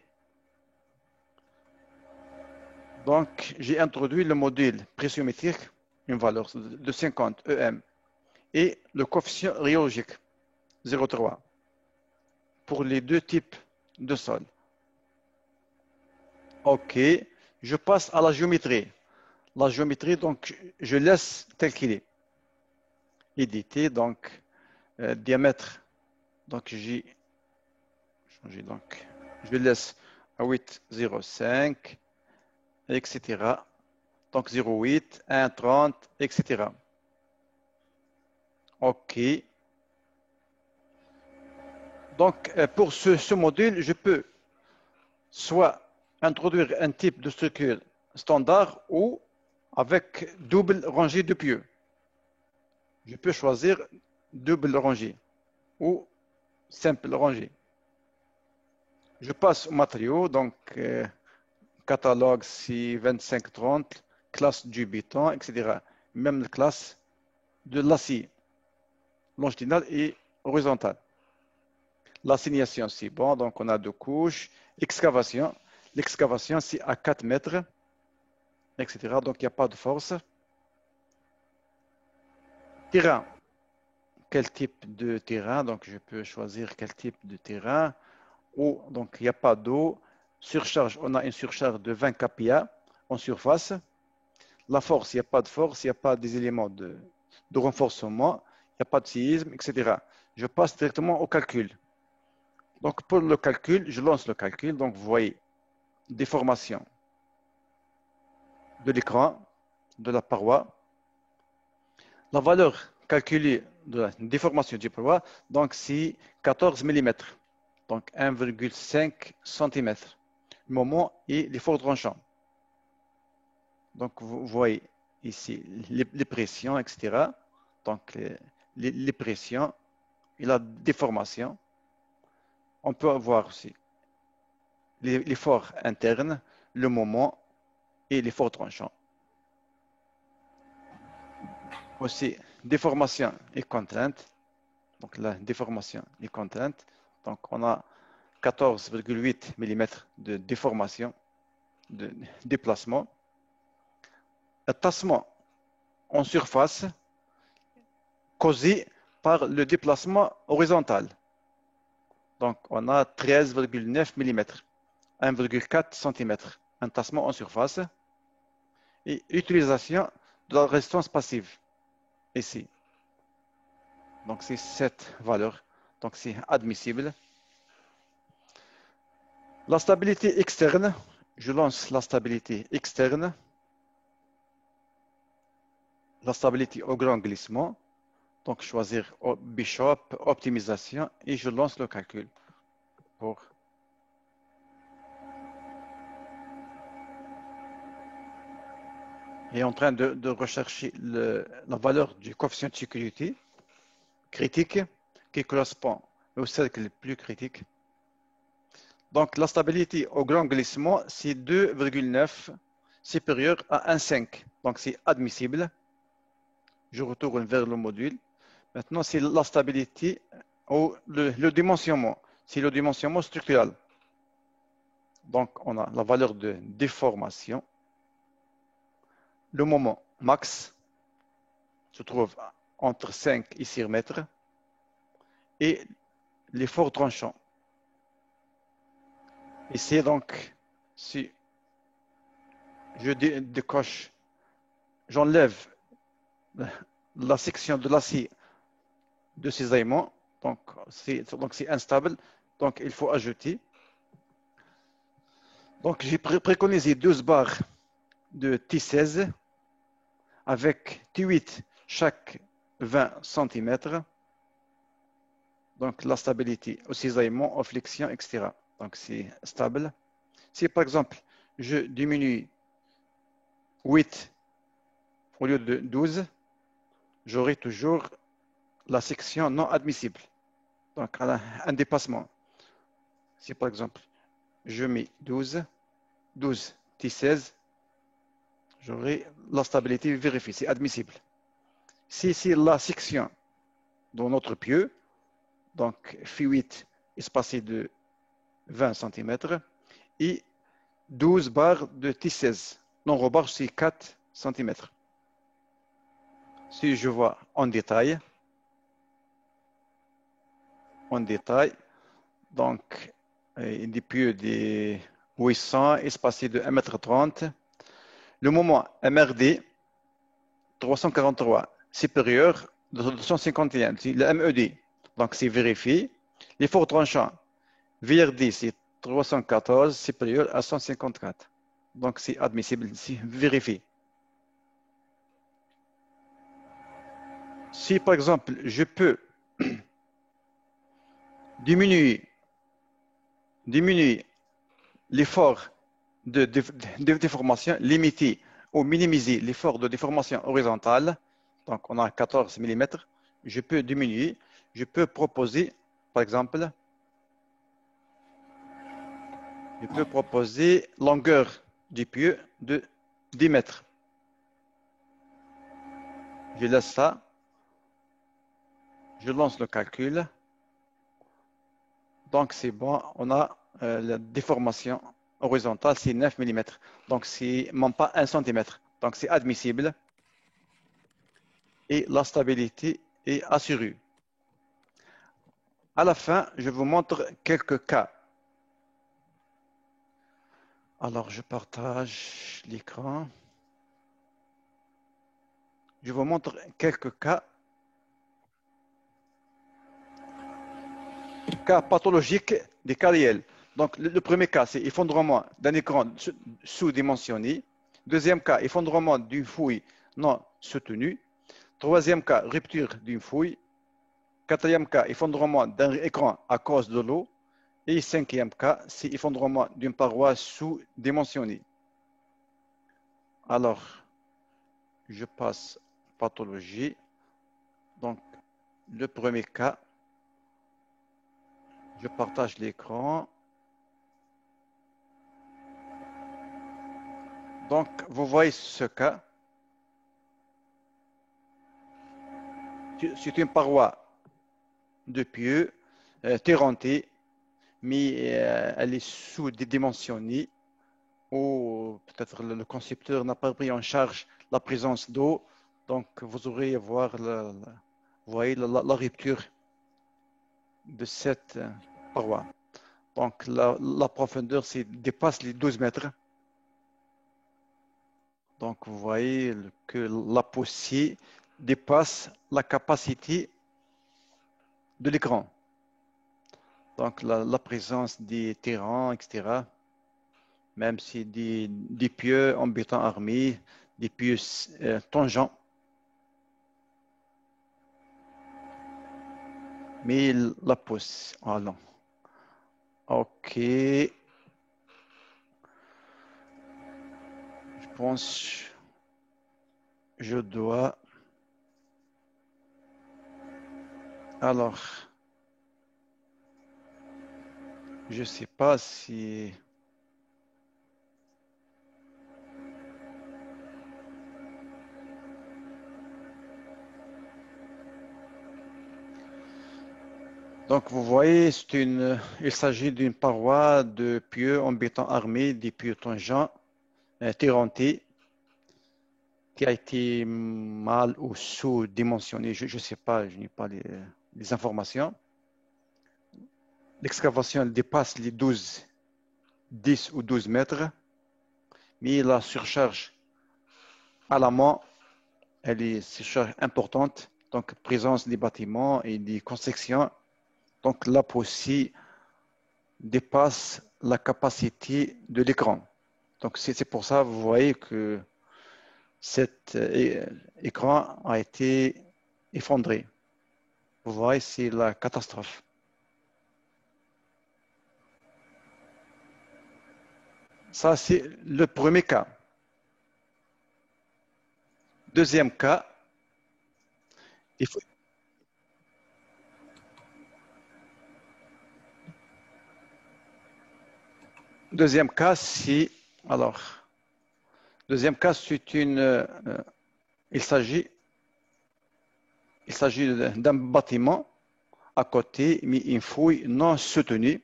Donc, j'ai introduit le module pressiométrique, une valeur de 50 EM, et le coefficient rhéologique, 0,3, pour les deux types de sol. OK, je passe à la géométrie. La géométrie, donc, je laisse tel qu'il est. Éditer, donc, diamètre, donc, j'ai changé, donc, je laisse à 8,05, etc. Donc 0,8, 1,30, etc. OK. Donc, pour ce module, je peux soit introduire un type de structure standard ou avec double rangée de pieux. Je peux choisir double rangée ou simple rangée. Je passe au matériau, donc catalogue c'est 2530, classe du béton, etc. Même la classe de l'acier, longitudinal et horizontal. L'assignation, c'est bon, donc on a deux couches. Excavation, l'excavation, c'est à 4 mètres, etc. Donc il n'y a pas de force. Terrain, quel type de terrain? Donc je peux choisir quel type de terrain. Ou donc il n'y a pas d'eau. Surcharge, on a une surcharge de 20 kPa en surface. La force, il n'y a pas de force, il n'y a pas des éléments de renforcement. n'y a pas de séisme, etc. Je passe directement au calcul. Donc, pour le calcul, je lance le calcul. Donc, vous voyez, déformation de l'écran, de la paroi. La valeur calculée de la déformation du paroi, donc c'est 14 mm, donc 1,5 cm. Le moment et l'effort tranchant. Donc, vous voyez ici les pressions, etc. Donc, les pressions et la déformation. On peut avoir aussi l'effort interne, le moment et l'effort tranchant. Aussi, déformation et contrainte. Donc, la déformation et contrainte. Donc, on a 14,8 mm de déformation, de déplacement. Un tassement en surface causé par le déplacement horizontal. Donc, on a 13,9 mm, 1,4 cm, un tassement en surface. Et utilisation de la résistance passive, ici. Donc, c'est cette valeur. Donc, c'est admissible. La stabilité externe, je lance la stabilité externe. La stabilité au grand glissement. Donc, choisir Bishop, optimisation, et je lance le calcul pour et en train de rechercher la valeur du coefficient de sécurité critique qui correspond au cercle le plus critique. Donc, la stabilité au grand glissement, c'est 2,9 supérieur à 1,5. Donc, c'est admissible. Je retourne vers le module. Maintenant, c'est la stabilité au le dimensionnement. C'est le dimensionnement structural. Donc, on a la valeur de déformation. Le moment max se trouve entre 5 et 6 mètres. Et l'effort tranchant. Ici, donc, si je décoche, j'enlève la section de l'acier de cisaillement, donc c'est instable, donc il faut ajouter. Donc j'ai préconisé 12 barres de T16 avec T8 chaque 20 cm. Donc la stabilité au cisaillement, aux flexions, etc. Donc c'est stable. Si par exemple je diminue 8 au lieu de 12, j'aurai toujours la section non admissible. Donc un dépassement. Si par exemple je mets 12 T16, j'aurai la stabilité vérifiée, c'est admissible. Si c'est la section dans notre pieu, donc F8 espacé de 20 cm et 12 barres de T16. Nombre barre, c'est 4 cm. Si je vois en détail, donc des pieux des 800 espacés de 1,30 m. Le moment MRD 343 supérieur de 251, le MED. Donc c'est vérifié. L'effort tranchant VRD c'est 314 supérieur à 154. Donc c'est admissible, c'est vérifié. Si par exemple je peux diminuer l'effort de déformation, limiter ou minimiser l'effort de déformation horizontale, donc on a 14 mm, je peux diminuer, je peux proposer, par exemple, je peux proposer longueur du pieu de 10 mètres. Je laisse ça, je lance le calcul. Donc c'est bon, on a la déformation horizontale, c'est 9 mm. Donc c'est même pas 1 cm. Donc c'est admissible. Et la stabilité est assurée. À la fin, je vous montre quelques cas. Alors, je partage l'écran. Je vous montre quelques cas cas pathologiques des cas réels. Donc, le premier cas, c'est effondrement d'un écran sous-dimensionné. Deuxième cas, effondrement d'une fouille non soutenue. Troisième cas, rupture d'une fouille. Quatrième cas, effondrement d'un écran à cause de l'eau. Et cinquième cas, c'est effondrement d'une paroi sous-dimensionnée. Alors, je passe pathologie. Donc, le premier cas, je partage l'écran. Donc, vous voyez ce cas. C'est une paroi de pieux terrantée, mais elle est sous-dimensionnée, ou peut-être le concepteur n'a pas pris en charge la présence d'eau. Donc, vous aurez à voir vous voyez la rupture de cette paroi. Donc, la profondeur dépasse les 12 mètres. Donc, vous voyez que la poussée dépasse la capacité de l'écran. Donc, la présence des terrains, etc., même si des pieux en béton armé, des pieux tangents, mais la pousse. Ah non. OK. Je pense je dois. Alors, je ne sais pas si. Donc, vous voyez, il s'agit d'une paroi de pieux en béton armé, des pieux tangents, terrantés, qui a été mal ou sous-dimensionné. Je ne sais pas, je n'ai pas les informations. L'excavation dépasse les 10 ou 12 mètres, mais la surcharge à la main, elle est surcharge importante. Donc, présence des bâtiments et des constructions. Donc, la poussée dépasse la capacité de l'écran. Donc, c'est pour ça, vous voyez que cet écran a été effondré. Vous voyez, c'est la catastrophe. Ça, c'est le premier cas. Deuxième cas, deuxième cas, c'est alors. Deuxième cas, c'est il s'agit d'un bâtiment à côté, mais une fouille non soutenue.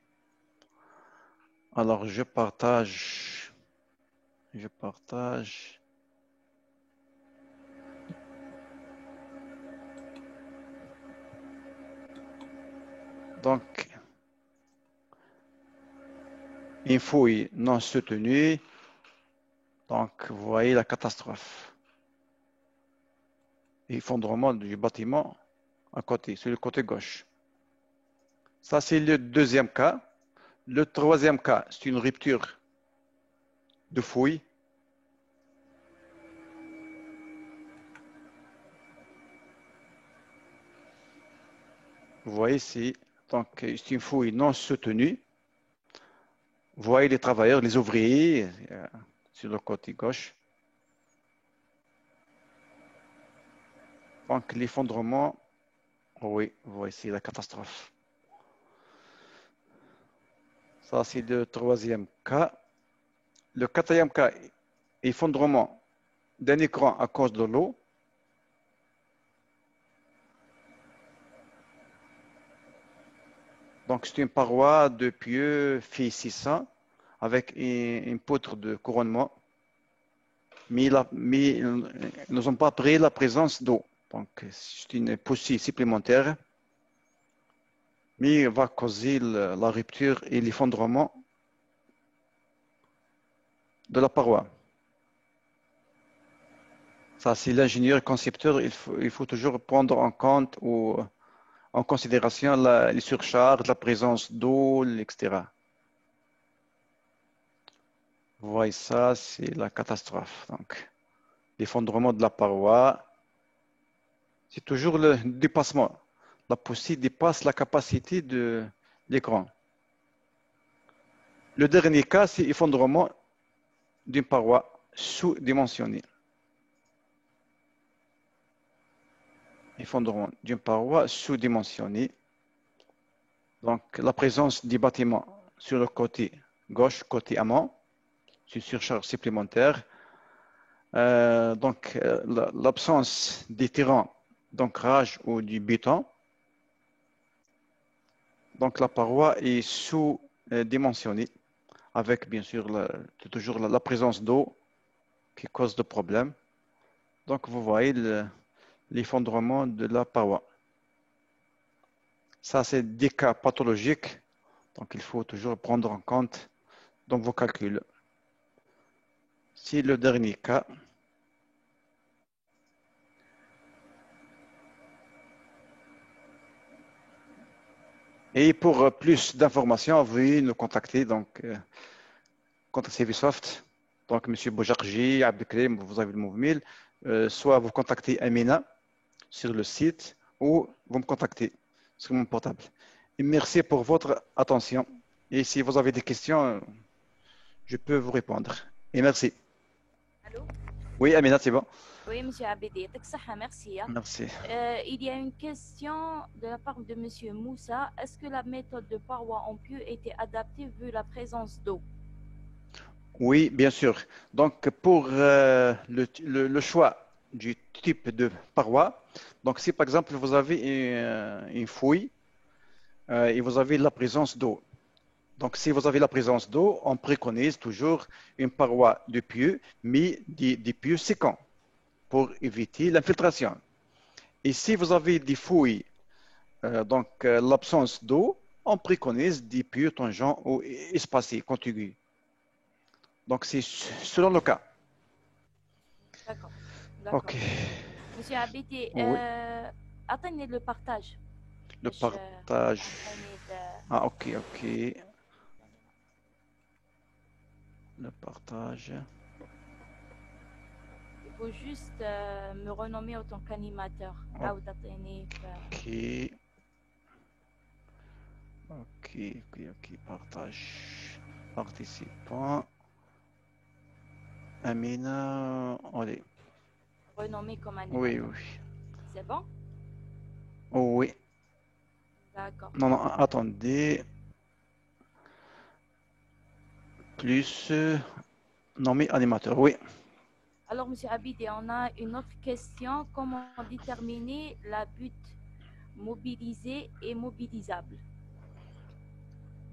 Alors, je partage. Donc, une fouille non soutenue. Donc, vous voyez la catastrophe. Effondrement du bâtiment à côté, sur le côté gauche. Ça, c'est le deuxième cas. Le troisième cas, c'est une rupture de fouille. Vous voyez, c'est une fouille non soutenue. Vous voyez les travailleurs, les ouvriers sur le côté gauche. Donc, l'effondrement, oui, vous voyez, c'est la catastrophe. Ça, c'est le troisième cas. Le quatrième cas, effondrement d'un écran à cause de l'eau. Donc, c'est une paroi de pieux fait 600 avec une poutre de couronnement. Mais nous n'avons pas pris la présence d'eau. Donc, c'est une poussée supplémentaire, mais va causer la rupture et l'effondrement de la paroi. Ça, c'est l'ingénieur concepteur. Il faut toujours prendre en compte ou en considération les surcharges, la présence d'eau, etc. Vous voyez ça, c'est la catastrophe. Donc, l'effondrement de la paroi, c'est toujours le dépassement. La poussée dépasse la capacité de l'écran. Le dernier cas, c'est l'effondrement d'une paroi sous-dimensionnée. Effondrement d'une paroi sous-dimensionnée. Donc, la présence du bâtiment sur le côté gauche, côté amont, c'est une surcharge supplémentaire. L'absence des terrains d'ancrage ou du béton. Donc, la paroi est sous-dimensionnée avec, bien sûr, toujours la présence d'eau qui cause de problèmes. Donc, vous voyez l'effondrement de la paroi. Ça, c'est des cas pathologiques. Donc, il faut toujours prendre en compte dans vos calculs. C'est le dernier cas. Et pour plus d'informations, veuillez nous contacter. Donc, contact Servisoft. Donc, M. Boujarji, Abdelkrim, vous avez le mail. Soit vous contactez Amina sur le site ou vous me contactez sur mon portable. Et merci pour votre attention. Et si vous avez des questions, je peux vous répondre. Et merci. Allô? Oui, Amina, c'est bon. Oui, monsieur Abedi, merci. Merci. Il y a une question de la part de monsieur Moussa. Est-ce que la méthode de paroi en pieux était adaptée vu la présence d'eau? Oui, bien sûr. Donc, pour le choix du type de paroi, donc si par exemple vous avez une fouille et vous avez la présence d'eau. Donc, si vous avez la présence d'eau, on préconise toujours une paroi de pieux, mais des pieux sécants pour éviter l'infiltration. Et si vous avez des fouilles, l'absence d'eau, on préconise des pieux tangents ou espacés, contigus. Donc, c'est selon le cas. D'accord. Ok. Monsieur Abedi, Oui. atteignez le partage. Le partage. Ah, ok. Le partage. Il faut juste me renommer en tant qu'animateur. Ok. Partage. Participant. Amina. Allez. Renommé comme animateur. Oui. C'est bon? Oh, oui. D'accord. Non, attendez. Plus nommé animateur, oui. Alors, monsieur Abidi, on a une autre question. Comment déterminer la butte mobilisée et mobilisable?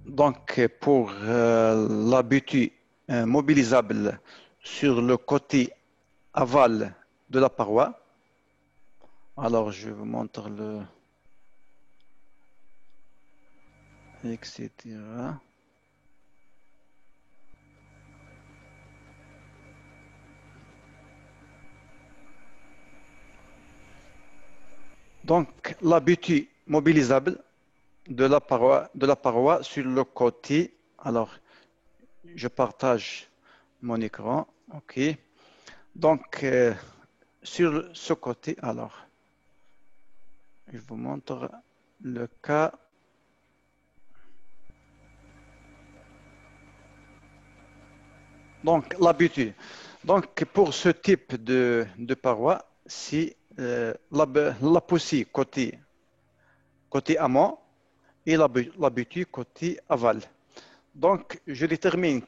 Donc, pour la butte mobilisable sur le côté aval de la paroi, alors je vous montre le... etc. Donc, la butte mobilisable de la paroi sur le côté. Alors, je partage mon écran. OK. Donc, sur ce côté, alors, je vous montre le cas. Donc, la butte. Donc, pour ce type de paroi, c'est la poussée côté amont et la butte côté aval. Donc, je détermine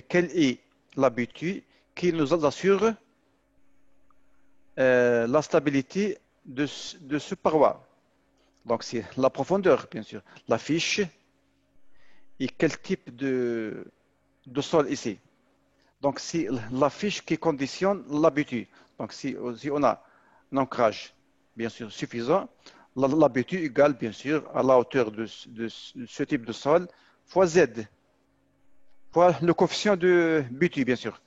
quelle est la butte qui nous assure la stabilité de ce paroi. Donc, c'est la profondeur, bien sûr, la fiche et quel type de sol ici. Donc, c'est la fiche qui conditionne la butte. Donc, si on a un ancrage, bien sûr, suffisant, la butte égale, bien sûr, à la hauteur de ce type de sol, fois Z, fois le coefficient de butte, bien sûr.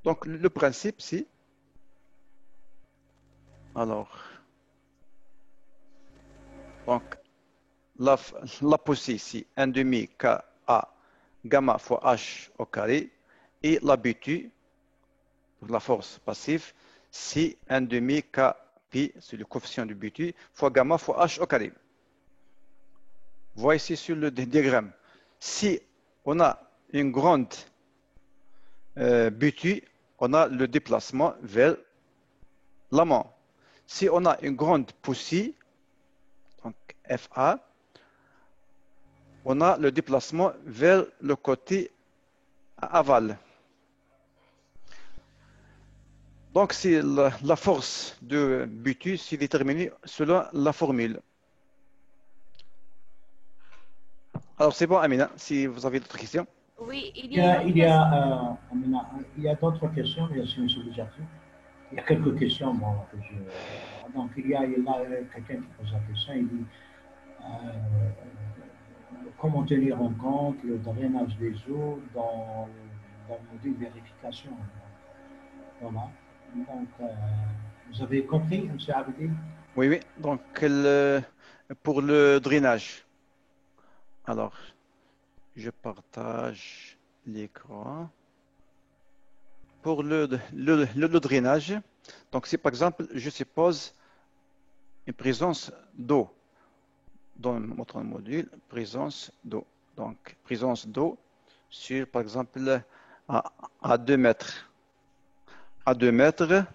Donc, le principe, c'est... Alors... Donc, la poussée ici, 1 demi Ka gamma fois H au carré. Et la BT, pour la force passive, c'est 1 demi K pi, c'est le coefficient du BT, fois gamma fois H au carré. Vous voyez ici sur le diagramme. Si on a une grande BT, on a le déplacement vers l'amont. Si on a une grande poussée, donc FA, on a le déplacement vers le côté aval. Donc, c'est la force de BT, c'est déterminé selon la formule. Alors, c'est bon, Amina, si vous avez d'autres questions. Oui, Il y a, Amina, il y a d'autres questions, merci, M. Bouzaki. Il y a quelques questions, bon, que donc il y a là quelqu'un qui pose la question, il dit comment tenir en compte le drainage des eaux dans le module vérification. Voilà. Donc, vous avez compris, M. Abdi? Oui, oui. Donc, pour le drainage. Alors, je partage l'écran. Pour le drainage, donc si par exemple, je suppose une présence d'eau dans notre module, présence d'eau. Donc, présence d'eau sur, par exemple, à 2 mètres. À 2 mètres.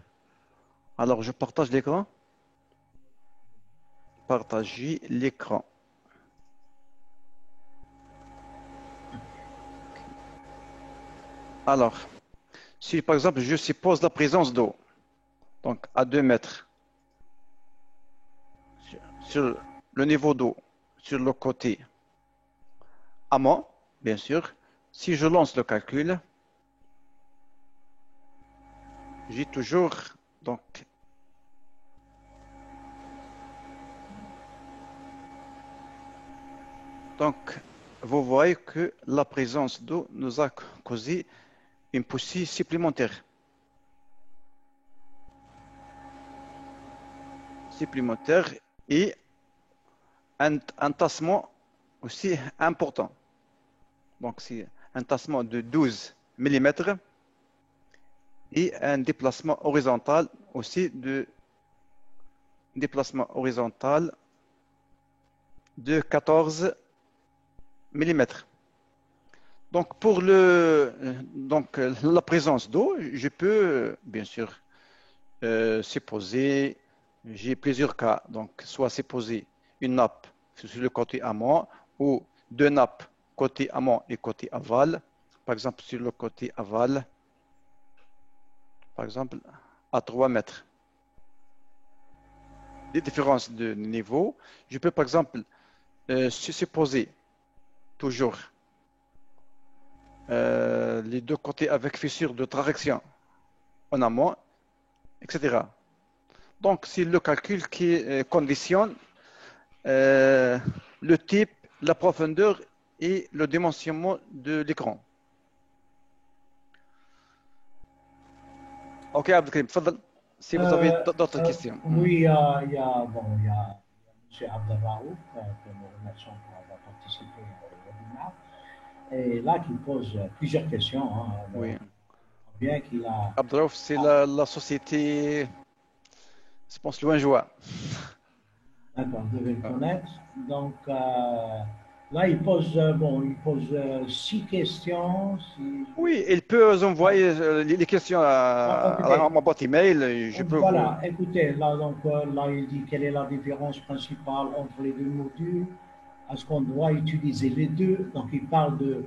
Alors, je partage l'écran. Partager l'écran. Alors, si par exemple, je suppose la présence d'eau, donc à 2 mètres, sur le niveau d'eau, sur le côté amont, bien sûr, si je lance le calcul, j'ai toujours donc vous voyez que la présence d'eau nous a causé une poussée supplémentaire. Et un tassement aussi important. Donc c'est un tassement de 12 mm et un déplacement horizontal aussi de 14 mm. Donc pour la présence d'eau, je peux bien sûr supposer, j'ai plusieurs cas, donc soit supposer une nappe sur le côté amont ou deux nappes côté amont et côté aval. Par exemple, sur le côté aval, par exemple, à 3 mètres. Des différences de niveau. Je peux par exemple supposer toujours les deux côtés avec fissure de traction en amont, etc. Donc, c'est le calcul qui conditionne le type, la profondeur et le dimensionnement de l'écran. Ok, Abdelkrim, si vous avez d'autres questions. Oui, il y a M. Abdelraouf, que nous remercions pour avoir participé au webinaire, et là qui pose plusieurs questions. Hein, oui. Bien qu'il a. Abdelraouf, c'est la société, je pense, Louangeois. D'accord, vous devez le connaître. Donc, là, il pose 6 questions. Oui, il peut envoyer les questions à ma boîte email. Voilà, écoutez, là, il dit quelle est la différence principale entre les deux modules. Est-ce qu'on doit utiliser les deux? Donc, il parle de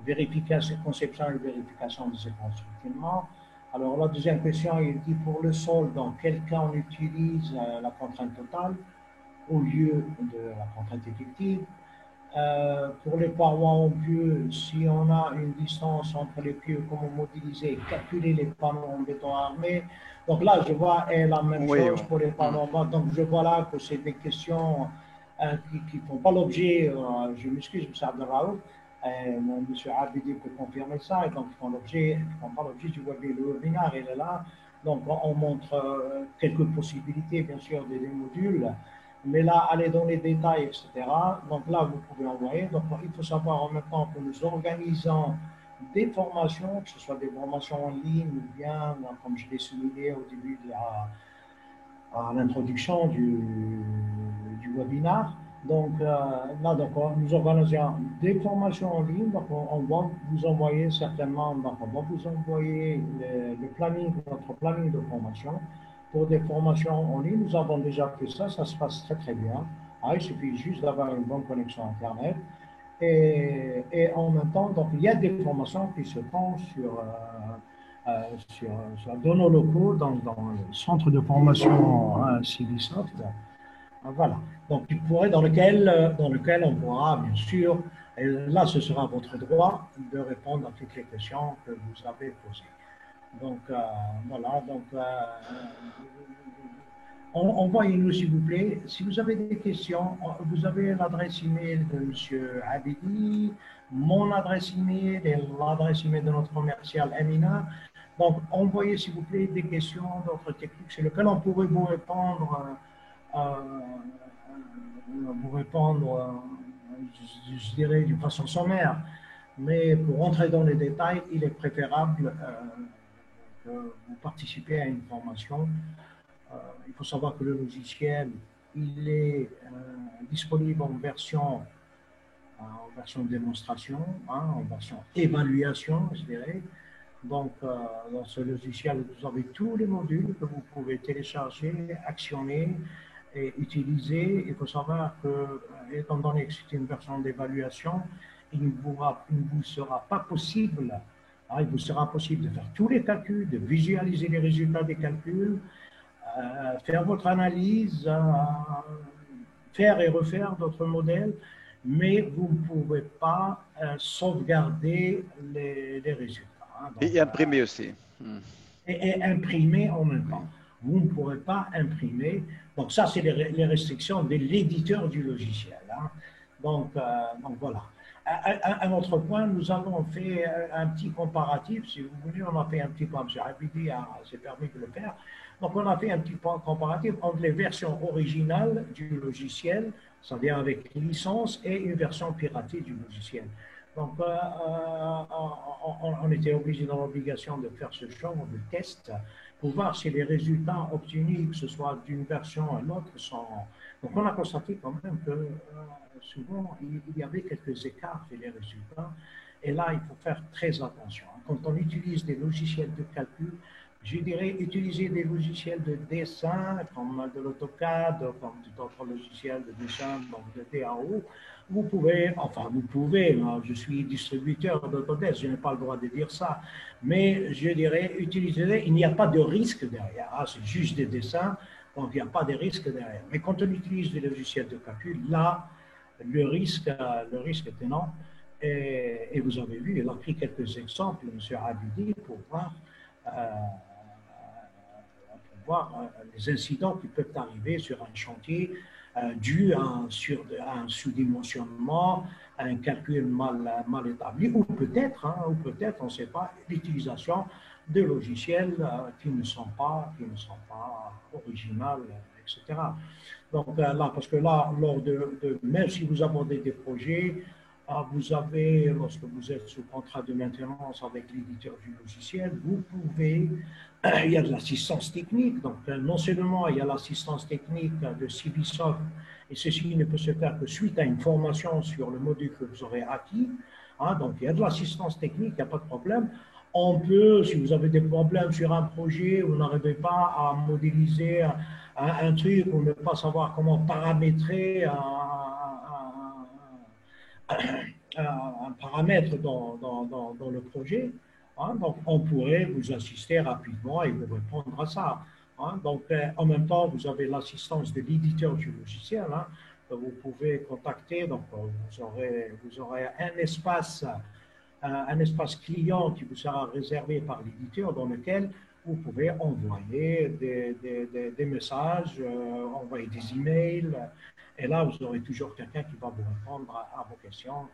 vérification, conception et vérification de ces constructions. Alors, la deuxième question, il dit pour le sol, dans quel cas on utilise la contrainte totale au lieu de la contrainte effective. Pour les parois en pieux, si on a une distance entre les pieux, comment modéliser, calculer les panneaux en béton armé. Donc là, je vois la même chose pour les panneaux en bas. Donc je vois là que c'est des questions qui ne font pas l'objet, je m'excuse, M. Abdelraouf, M. Abidi peut confirmer ça, et donc ils ne font pas l'objet du webinaire, il est là. Donc on montre quelques possibilités, bien sûr, des modules. Mais là, aller dans les détails, etc. Donc là, vous pouvez envoyer. Donc il faut savoir en même temps que nous organisons des formations, que ce soit des formations en ligne ou bien, comme je l'ai souligné au début de à l'introduction du webinaire. Donc là, donc, nous organisons des formations en ligne. Donc on va vous envoyer certainement, donc on va vous envoyer le planning, notre planning de formation pour des formations en ligne. Nous avons déjà fait ça, ça se passe très très bien. Ah, il suffit juste d'avoir une bonne connexion Internet. Et en même temps, donc, il y a des formations qui se font dans nos locaux, dans le centre de formation Civisoft. Voilà. Donc, dans lequel on pourra, bien sûr, et là, ce sera votre droit de répondre à toutes les questions que vous avez posées. Donc, voilà. Donc, envoyez-nous, s'il vous plaît. Si vous avez des questions, vous avez l'adresse email de M. Abidi, mon adresse email et l'adresse email de notre commercial Amina. Donc, envoyez, s'il vous plaît, des questions d'autres techniques sur lesquelles on pourrait vous répondre, je dirais, d'une façon sommaire. Mais pour rentrer dans les détails, il est préférable que vous participiez à une formation. Il faut savoir que le logiciel, il est disponible en version démonstration, en version évaluation, je dirais. Donc, dans ce logiciel, vous avez tous les modules que vous pouvez télécharger, actionner et utiliser. Il faut savoir que, étant donné que c'est une version d'évaluation, il ne vous sera pas possible, il vous sera possible de faire tous les calculs, de visualiser les résultats des calculs, faire votre analyse, faire et refaire d'autres modèles, mais vous ne pouvez pas sauvegarder les résultats. Donc, Et imprimer aussi. Et imprimer en même temps. Vous ne pourrez pas imprimer. Donc ça, c'est les restrictions de l'éditeur du logiciel. Donc voilà. Un autre point, nous avons fait un petit comparatif. Si vous voulez, on a fait un petit point. M. Abidi s'est permis de le faire. Donc on a fait un petit point comparatif entre les versions originales du logiciel, c'est-à-dire avec licence, et une version piratée du logiciel. Donc, on était obligé, dans l'obligation de faire ce genre de test pour voir si les résultats obtenus, que ce soit d'une version à l'autre, sont. Donc, on a constaté quand même que souvent, il y avait quelques écarts dans les résultats. Et là, il faut faire très attention. Quand on utilise des logiciels de calcul, je dirais utiliser des logiciels de dessin, comme de l'AutoCAD, comme d'autres logiciels de dessin, donc de DAO. Vous pouvez, je suis distributeur d'Autodesk, je n'ai pas le droit de dire ça, mais je dirais, utilisez-les, il n'y a pas de risque derrière, c'est juste des dessins, donc il n'y a pas de risque derrière. Mais quand on utilise des logiciels de calcul, là, le risque est énorme, et vous avez vu, il a pris quelques exemples, M. Abidi, pour voir les incidents qui peuvent arriver sur un chantier dû à un sous-dimensionnement, à un calcul mal établi, ou peut-être, on ne sait pas, l'utilisation de logiciels qui ne sont pas originaux, etc. Donc là, parce que là, même si vous abordez des projets, vous avez, lorsque vous êtes sous contrat de maintenance avec l'éditeur du logiciel, vous pouvez, il y a de l'assistance technique, donc non seulement il y a l'assistance technique de Civisoft, et ceci ne peut se faire que suite à une formation sur le module que vous aurez acquis, donc il y a de l'assistance technique, il n'y a pas de problème. On peut, si vous avez des problèmes sur un projet, vous n'arrivez pas à modéliser un truc, ou ne pas savoir comment paramétrer un paramètre dans le projet, donc on pourrait vous assister rapidement et vous répondre à ça. Donc en même temps, vous avez l'assistance de l'éditeur du logiciel que vous pouvez contacter. Donc vous aurez un espace client qui vous sera réservé par l'éditeur dans lequel vous pouvez envoyer des messages, envoyer des emails. Et là, vous aurez toujours quelqu'un qui va vous répondre à vos questions.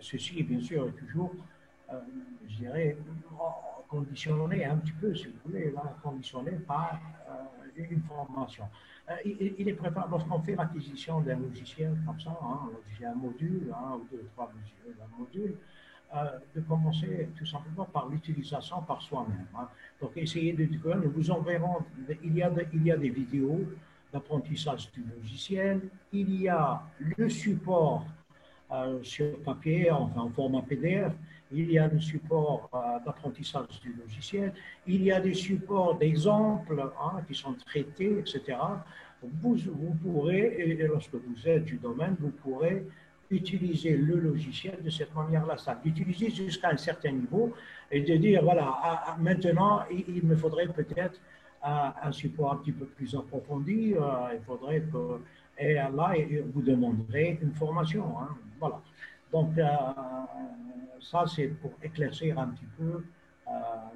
Ceci, bien sûr, est toujours je dirais, conditionné un petit peu, si vous voulez, là, conditionné par une formation. Il est préférable, lorsqu'on fait l'acquisition d'un logiciel comme ça, hein, un module, hein, ou 2 ou 3 modules, de commencer tout simplement par l'utilisation par soi-même. Hein. Donc, essayez de découvrir, nous vous enverrons, il y a des vidéos d'apprentissage du logiciel, il y a le support sur papier, enfin en format PDF, il y a le support d'apprentissage du logiciel, il y a des supports d'exemples hein, qui sont traités, etc. Vous pourrez, et lorsque vous êtes du domaine, vous pourrez utiliser le logiciel de cette manière-là, ça, d'utiliser jusqu'à un certain niveau et de dire, voilà, maintenant, il me faudrait peut-être un support un petit peu plus approfondi, il faudrait que, et là, vous demanderez une formation, hein, voilà. Donc, ça, c'est pour éclaircir un petit peu,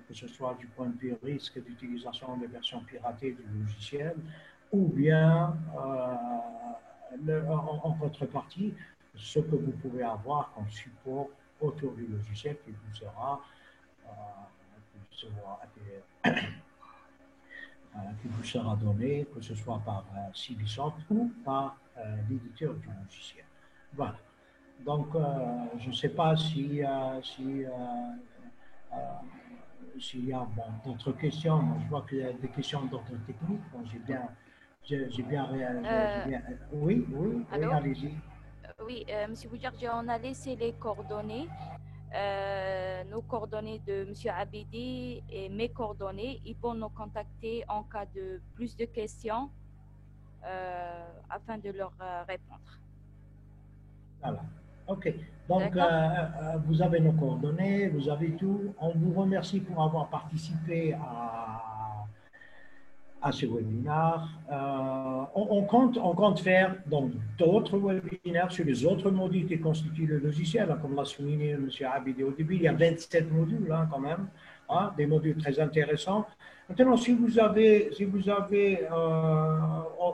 que ce soit du point de vue risque d'utilisation de versions piratées du logiciel, ou bien, en contrepartie, ce que vous pouvez avoir comme support autour du logiciel qui vous sera, qui vous sera donné, que ce soit par Civisoft ou par l'éditeur du logiciel. Voilà. Donc, je ne sais pas s'il y a d'autres questions. Moi, je vois qu'il y a des questions d'ordre technique. Bon, j'ai bien réagi. Oui, allez-y. Oui, Monsieur Boudiarji, on a laissé les coordonnées, nos coordonnées de Monsieur Abidi et mes coordonnées. Ils vont nous contacter en cas de plus de questions afin de leur répondre. Voilà. OK. Donc, vous avez nos coordonnées, vous avez tout. On vous remercie pour avoir participé à ce webinaire. On compte faire donc d'autres webinaires sur les autres modules qui constituent le logiciel. Comme l'a souligné M. Abidi au début, il y a 27 modules hein, quand même, hein, des modules très intéressants. Maintenant, si vous avez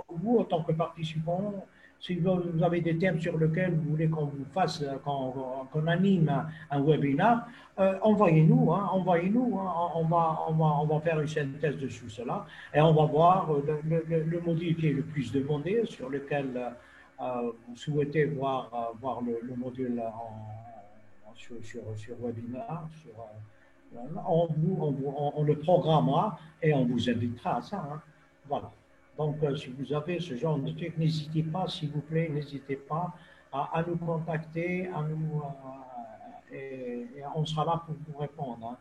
vous, en tant que participant, si vous avez des thèmes sur lesquels vous voulez qu'on vous fasse, qu'on anime un webinaire, envoyez-nous, hein, on va faire une synthèse de tout cela et on va voir le module qui est le plus demandé, sur lequel vous souhaitez voir le module sur webinaire, on le programmera et on vous invitera à ça. Hein. Voilà. Donc, si vous avez ce genre de truc, n'hésitez pas, s'il vous plaît, n'hésitez pas à nous contacter, et on sera là pour vous répondre.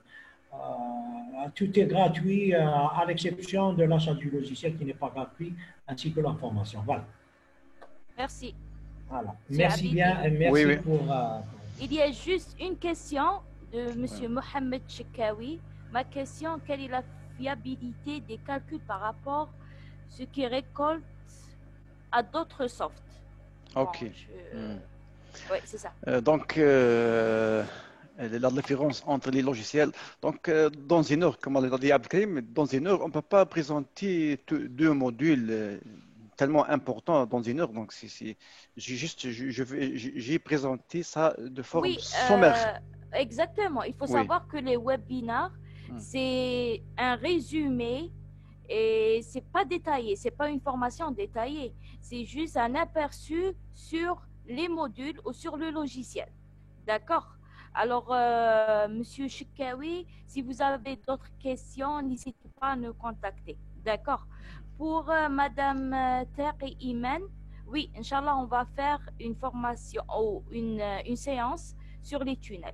Hein. Tout est gratuit, à l'exception de l'achat du logiciel qui n'est pas gratuit, ainsi que la formation. Voilà. Merci. Voilà. Merci bien et merci pour... Il y a juste une question de M. Mohamed Chekawi. Ma question, quelle est la fiabilité des calculs par rapport ce qui récolte à d'autres softs? Ok. Oui, c'est ça. Donc, la différence entre les logiciels. Donc, dans une heure, comme l'a dit Abdelkrim, dans une heure, on ne peut pas présenter deux modules tellement importants dans une heure. Donc, j'ai présenté ça de forme sommaire. Exactement. Il faut savoir que les webinaires, c'est un résumé. Et c'est pas détaillé, c'est pas une formation détaillée, c'est juste un aperçu sur les modules ou sur le logiciel. D'accord? Alors, Monsieur Chekawi, si vous avez d'autres questions, n'hésitez pas à nous contacter. D'accord? Pour Madame Taqi Iman, oui, Inch'Allah, on va faire une formation ou une séance sur les tunnels.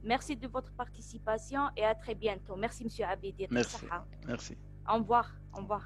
Merci de votre participation et à très bientôt. Merci, Monsieur Abidi. Merci. Merci. Au revoir. Au revoir.